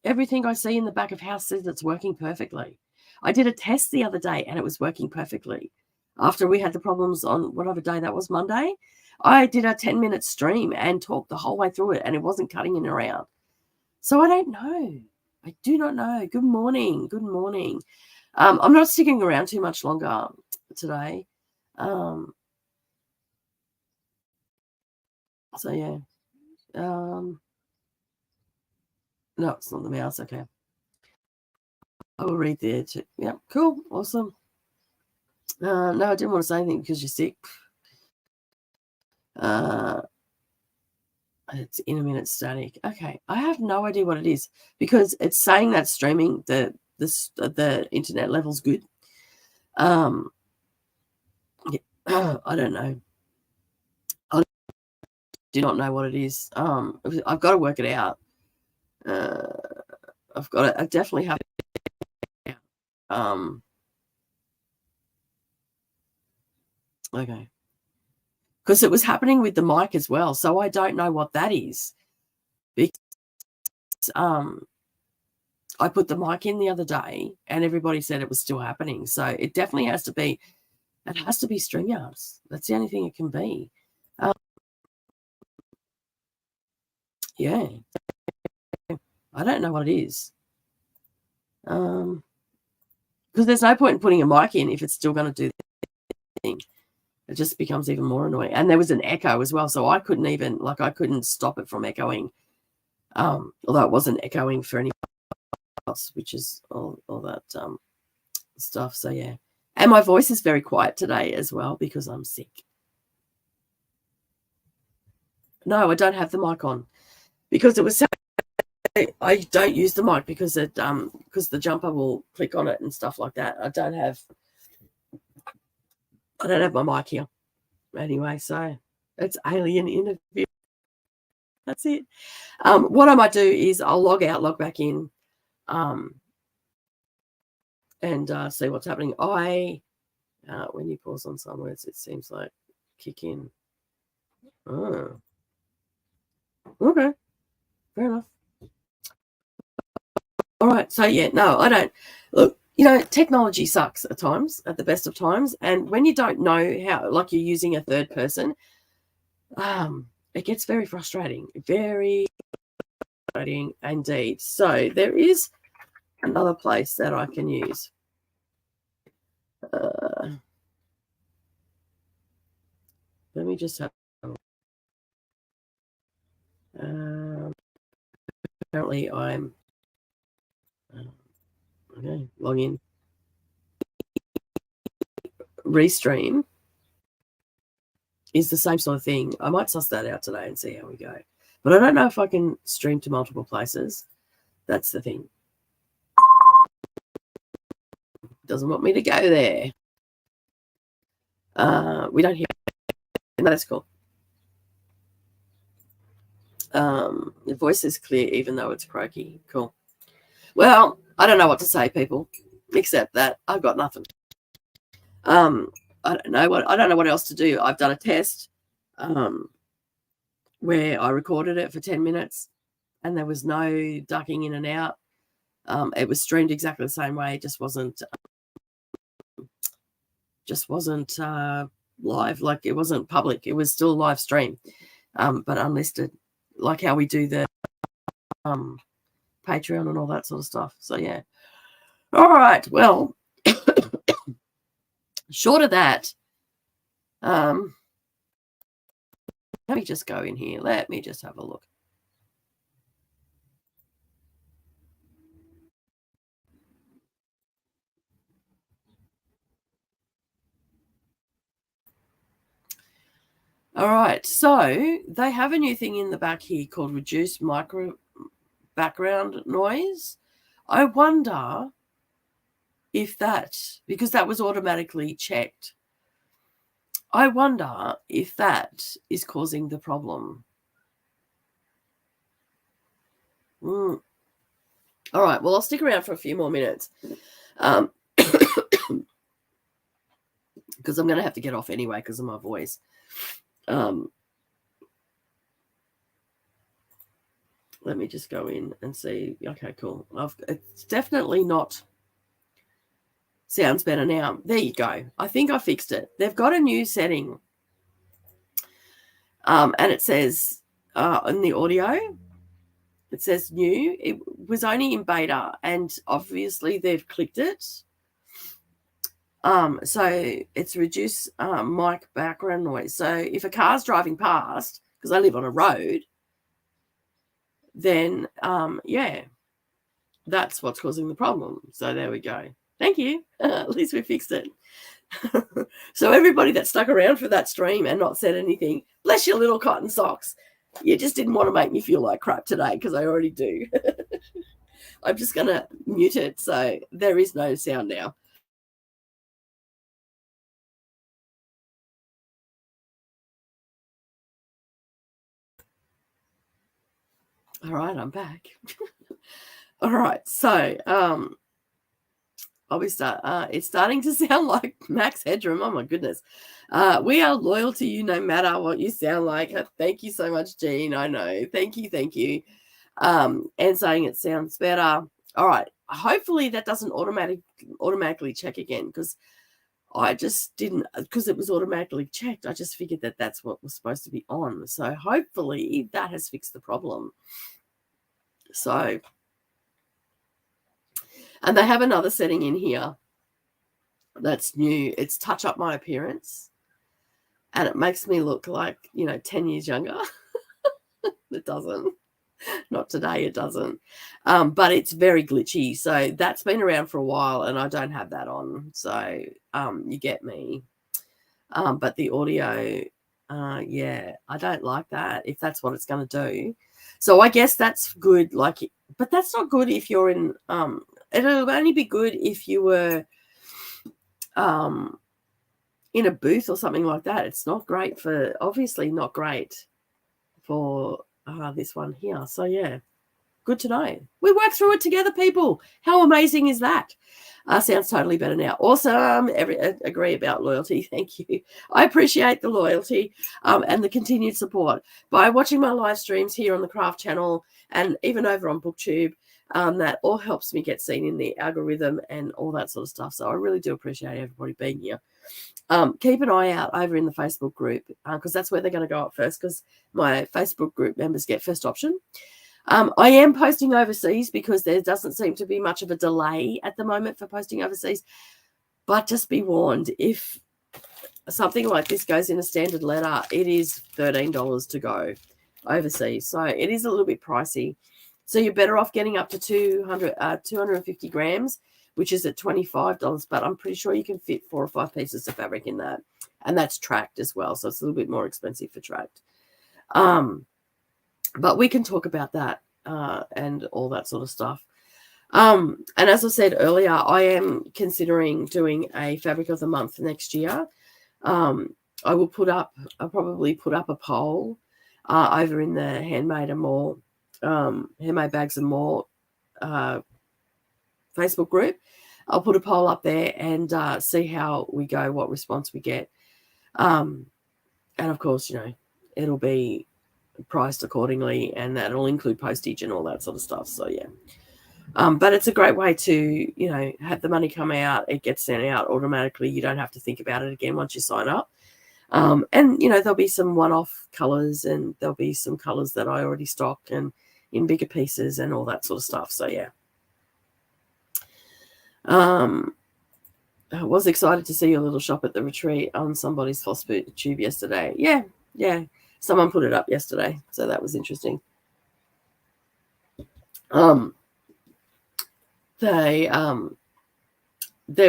everything I see in the back of house says it's working perfectly. I did a test the other day and it was working perfectly. After we had the problems on whatever day that was, Monday, I did a 10-minute stream and talked the whole way through it, and it wasn't cutting in and around. So I don't know. I do not know. Good morning. Good morning. I'm not sticking around too much longer today. So yeah. No, it's not the mouse. Okay. I will read there too. Yeah, cool. Awesome. No, I didn't want to say anything because you're sick. It's intermittent static. Okay. I have no idea what it is, because it's saying that streaming, the internet level's good. Yeah, I don't know. I do not know what it is. I've got to work it out. I definitely have it out. Okay. Because it was happening with the mic as well. So I don't know what that is. Because I put the mic in the other day and everybody said it was still happening. So it definitely has to be, StreamYards. That's the only thing it can be. Yeah. I don't know what it is. Because there's no point in putting a mic in if it's still going to do the thing. It just becomes even more annoying. And there was an echo as well, so I couldn't stop it from echoing. Although it wasn't echoing for anyone else, which is all that stuff. So yeah. And my voice is very quiet today as well because I'm sick. No, I don't have the mic on because it was. I don't use the mic because the jumper will click on it and stuff like that. I don't have my mic here anyway, so it's alien interview. That's it. What I might do is I'll log out, log back in, and see what's happening. When you pause on some words, it seems like kick in. Oh, okay, fair enough. All right, so yeah, no, I don't. Look, technology sucks at times, at the best of times, and when you don't know how, like you're using a third person, it gets very frustrating, very frustrating indeed. So there is another place that I can use. Let me just have. Apparently, I'm. Okay, log in. Restream is the same sort of thing. I might suss that out today and see how we go. But I don't know if I can stream to multiple places. That's the thing. Doesn't want me to go there. We don't hear. No, that's cool. The voice is clear even though it's croaky. Cool. Well, I don't know what to say, people, except that I've got nothing. I don't know what else to do. I've done a test where I recorded it for 10 minutes and there was no ducking in and out. It was streamed exactly the same way. It just wasn't live. Like, it wasn't public. It was still a live stream, but unlisted, like how we do the Patreon and all that sort of stuff. So yeah. All right. Well, short of that, let me just go in here. Let me just have a look. All right. So they have a new thing in the back here called reduced micro background noise. I wonder if because that was automatically checked, I wonder if that is causing the problem. All right, well, I'll stick around for a few more minutes because I'm going to have to get off anyway because of my voice. Let me just go in and see. Okay, cool. It's definitely not. Sounds better now. There you go. I think I fixed it. They've got a new setting. And it says in the audio, it says new. It was only in beta, and obviously they've clicked it. So it's reduce mic background noise. So if a car's driving past, because I live on a road, then yeah, that's what's causing the problem. So there we go. Thank you. At least we fixed it. So everybody that stuck around for that stream and not said anything, bless your little cotton socks. You just didn't want to make me feel like crap today because I already do. I'm just going to mute it so there is no sound now. All right, I'm back. All right, so it's starting to sound like Max Headroom. Oh my goodness. We are loyal to you no matter what you sound like. Thank you so much, Jean. I know. Thank you. And saying it sounds better. All right. Hopefully that doesn't automatically check again because I just didn't, because it was automatically checked. I just figured that that's what was supposed to be on. So hopefully that has fixed the problem. So, and they have another setting in here that's new. It's touch up my appearance. And it makes me look like, 10 years younger. It doesn't. Not today, it doesn't. But it's very glitchy. So that's been around for a while and I don't have that on. So you get me. But the audio, yeah, I don't like that if that's what it's going to do. So I guess that's good. But that's not good if you're in, it'll only be good if you were in a booth or something like that. It's not great obviously not great for this one here. So yeah, good to know. We work through it together, people. How amazing is that? Sounds totally better now. Awesome. Agree about loyalty. Thank you. I appreciate the loyalty and the continued support by watching my live streams here on the Craft channel and even over on Booktube. That all helps me get seen in the algorithm and all that sort of stuff. So I really do appreciate everybody being here. Keep an eye out over in the Facebook group because that's where they're going to go up first because my Facebook group members get first option. I am posting overseas because there doesn't seem to be much of a delay at the moment for posting overseas. But just be warned, if something like this goes in a standard letter, it is $13 to go overseas. So it is a little bit pricey. So you're better off getting up to 250 grams, which is at $25. But I'm pretty sure you can fit 4 or 5 pieces of fabric in that. And that's tracked as well. So it's a little bit more expensive for tracked. But we can talk about that and all that sort of stuff. And as I said earlier, I am considering doing a fabric of the month next year. I'll probably put up a poll over in the Handmade and More, Handmade Bags and More Facebook group. I'll put a poll up there and see how we go, what response we get. And of course, it'll be priced accordingly and that'll include postage and all that sort of stuff. So yeah. But it's a great way to, have the money come out. It gets sent out automatically. You don't have to think about it again once you sign up. And, there'll be some one-off colors and there'll be some colors that I already stock and in bigger pieces and all that sort of stuff. So yeah. I was excited to see your little shop at the retreat on somebody's floss tube yesterday. Yeah. Someone put it up yesterday, so that was interesting. They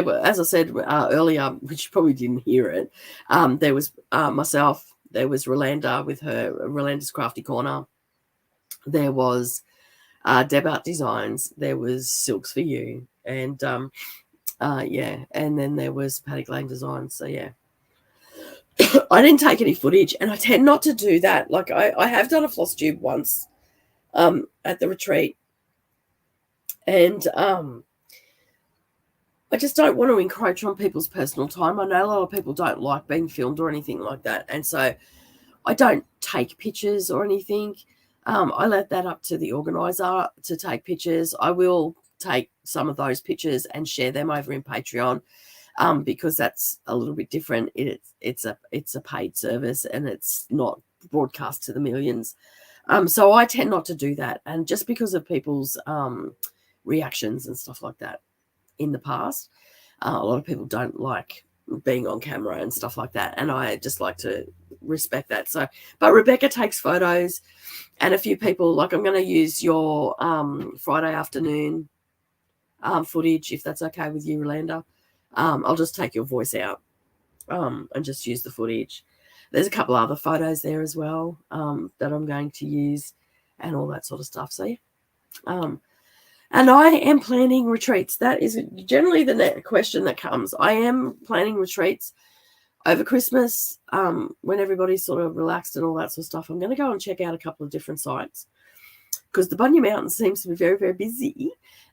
were, as I said earlier, which you probably didn't hear it. There was myself. There was Rolanda with her Rolanda's Crafty Corner. There was Deb Art Designs. There was Silks for You, and yeah, and then there was Paddock Lane Designs. So yeah. I didn't take any footage, and I tend not to do that. Like I have done a floss tube once at the retreat, And I just don't want to encroach on people's personal time. I know a lot of people don't like being filmed or anything like that. And so I don't take pictures or anything. I let that up to the organizer to take pictures. I will take some of those pictures and share them over in Patreon, because that's a little bit different. It's a paid service and it's not broadcast to the millions. So I tend not to do that. And just because of people's reactions and stuff like that in the past, a lot of people don't like being on camera and stuff like that. And I just like to respect that. So, but Rebecca takes photos, and a few people, like, I'm going to use your Friday afternoon footage, if that's okay with you, Rolanda. I'll just take your voice out and just use the footage. There's a couple other photos there as well that I'm going to use and all that sort of stuff. So, yeah. And I am planning retreats. That is generally the next question that comes. I am planning retreats over Christmas, when everybody's sort of relaxed and all that sort of stuff. I'm going to go and check out a couple of different sites, because the Bunya Mountains seems to be very, very busy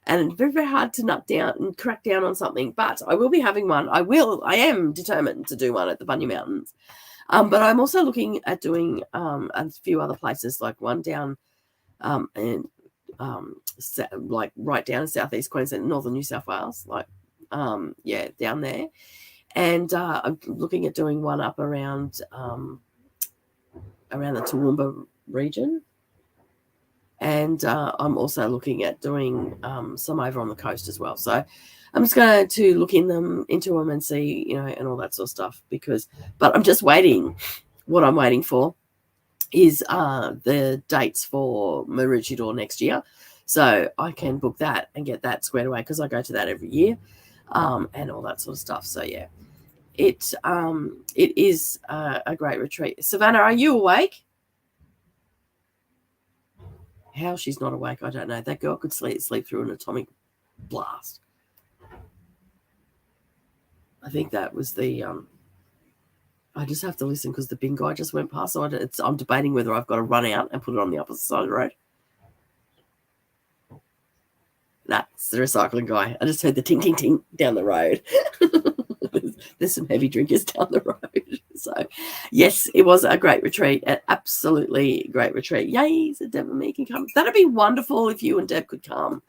and very, very hard to nut down and crack down on something. But I will be having one. I am determined to do one at the Bunya Mountains. But I'm also looking at doing a few other places, like one down and like right down in southeast Queensland, northern New South Wales, like down there. And I'm looking at doing one up around the Toowoomba region. And I'm also looking at doing some over on the coast as well. So I'm just going to look into them and see, and all that sort of stuff. But I'm just waiting. What I'm waiting for is the dates for Maroochydore next year, so I can book that and get that squared away, because I go to that every year, and all that sort of stuff. So yeah, it is a great retreat. Savannah, are you awake? How she's not awake, I don't know. That girl could sleep through an atomic blast. I think that was the I just have to listen because the bin guy just went past. So I'm debating whether I've got to run out and put it on the opposite side of the road. Nah, it's the recycling guy. I just heard the ting, ting, ting down the road. There's some heavy drinkers down the road. So, yes, it was a great retreat. An absolutely great retreat. Yay, so Deb and me can come. That'd be wonderful if you and Deb could come.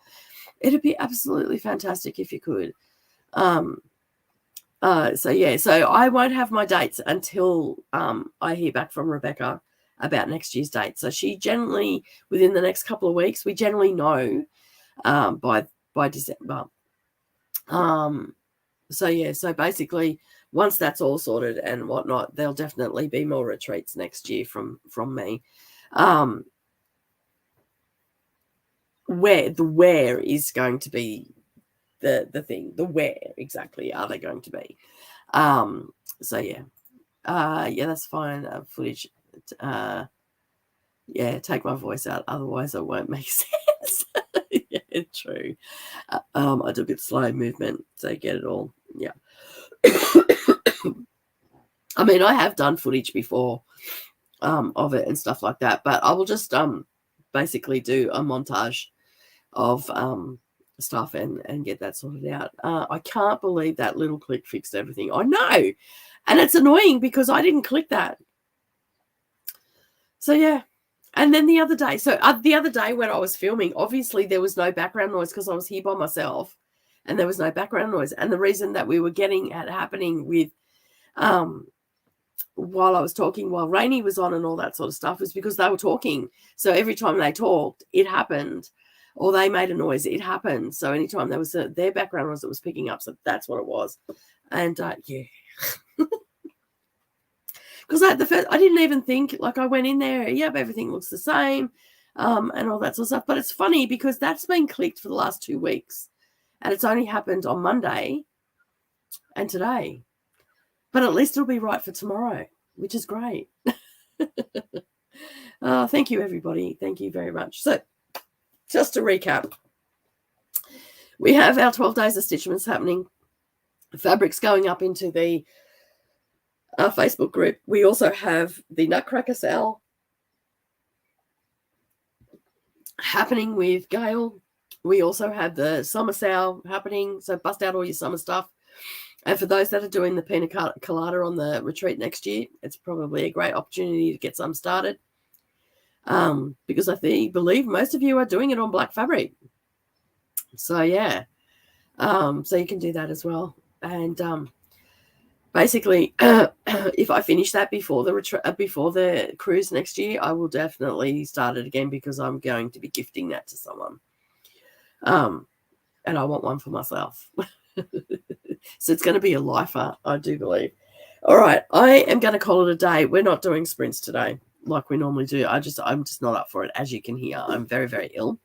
It'd be absolutely fantastic if you could. So I won't have my dates until I hear back from Rebecca about next year's date. So she generally, within the next couple of weeks, we generally know by December. So basically, once that's all sorted and whatnot, there'll definitely be more retreats next year from me. Where is going to be the thing, the where exactly are they going to be? So yeah, that's fine. Footage, take my voice out, otherwise it won't make sense. Yeah, true. I do a bit slow movement, so get it all. Yeah. I mean, I have done footage before of it and stuff like that, but I will just basically do a montage of stuff and get that sorted out. I can't believe that little click fixed everything. I know, and it's annoying because I didn't click that. So yeah. And then the other day when I was filming, obviously there was no background noise because I was here by myself and there was no background noise. And the reason that we were getting at happening with while I was talking, while Rainey was on and all that sort of stuff, was because they were talking. So every time they talked, it happened. Or they made a noise, it happened. So anytime there was their background noise, it was picking up. So that's what it was. And yeah. Because I didn't even think, like, I went in there, yep, everything looks the same, and all that sort of stuff. But it's funny because that's been clicked for the last 2 weeks, and it's only happened on Monday and today. But at least it'll be right for tomorrow, which is great. Thank you, everybody. Thank you very much. So just to recap, we have our 12 days of stitchments happening. Fabrics going up into the Facebook group. We also have the Nutcracker Sale happening with Gail We also have the summer sale happening, so bust out all your summer stuff. And for those that are doing the pina colada on the retreat next year, it's probably a great opportunity to get some started, because I believe most of you are doing it on black fabric. So yeah, so you can do that as well. And basically, if I finish that before the cruise next year, I will definitely start it again, because I'm going to be gifting that to someone. And I want one for myself. So it's going to be a lifer, I do believe. All right, I am going to call it a day. We're not doing sprints today like we normally do. I'm just not up for it. As you can hear, I'm very, very ill.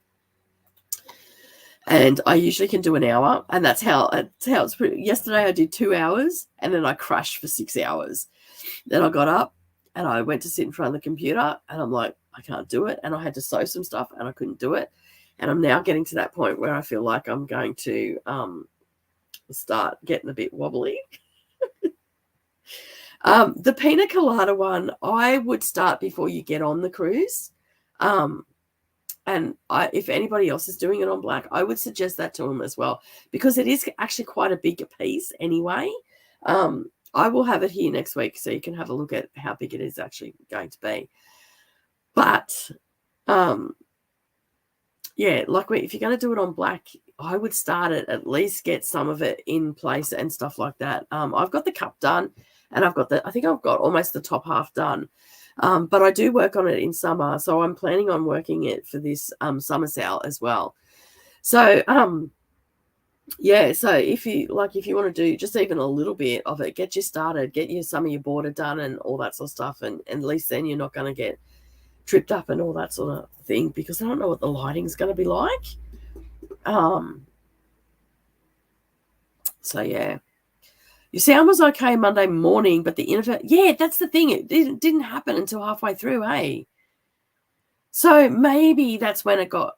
And I usually can do an hour, and that's how it's pretty. Yesterday I did 2 hours, and then I crashed for 6 hours. Then I got up and I went to sit in front of the computer, and I'm like, I can't do it. And I had to sew some stuff, and I couldn't do it. And I'm now getting to that point where I feel like I'm going to start getting a bit wobbly. The pina colada one, I would start before you get on the cruise. And if anybody else is doing it on black, I would suggest that to them as well, because it is actually quite a big piece anyway. I will have it here next week, so you can have a look at how big it is actually going to be. But yeah, like if you're going to do it on black, I would start it, at least get some of it in place and stuff like that. I've got the cup done, and I think I've got almost the top half done. But I do work on it in summer, so I'm planning on working it for this summer sale as well. So yeah, so if you want to do just even a little bit of it, get you started, get you some of your border done and all that sort of stuff, and at least then you're not going to get tripped up and all that sort of thing, because I don't know what the lighting's going to be like. So yeah, your sound was okay Monday morning, but the internet, yeah, that's the thing. It didn't happen until halfway through, hey? So maybe that's when it got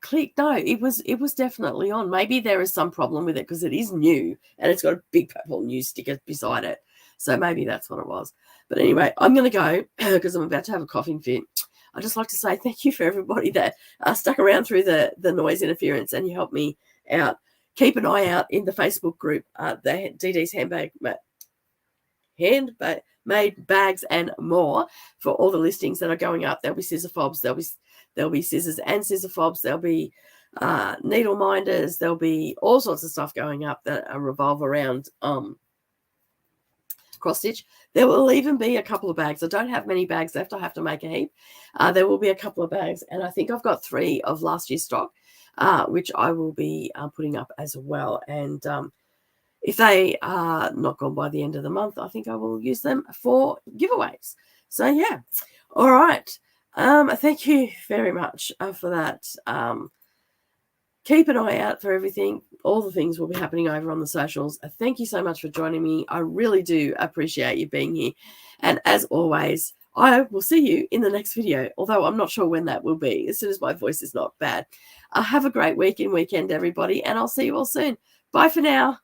clicked. No, it was definitely on. Maybe there is some problem with it, because it is new and it's got a big purple news sticker beside it. So maybe that's what it was. But anyway, I'm going to go because I'm about to have a coughing fit. I'd just like to say thank you for everybody that stuck around through the noise interference, and you helped me out. Keep an eye out in the Facebook group, the DD's handmade bags and more, for all the listings that are going up. There'll be scissor fobs, there'll be scissors and scissor fobs, there'll be needle minders, there'll be all sorts of stuff going up that revolve around cross stitch. There will even be a couple of bags. I don't have many bags left. I have to make a heap. There will be a couple of bags, and I think I've got 3 of last year's stock, which I will be putting up as well. And if they are not gone by the end of the month, I think I will use them for giveaways. So yeah, all right. Thank you very much for that. Keep an eye out for everything. All the things will be happening over on the socials. Thank you so much for joining me. I really do appreciate you being here. And as always, I will see you in the next video, although I'm not sure when that will be, as soon as my voice is not bad. Have a great week and weekend, everybody, and I'll see you all soon. Bye for now.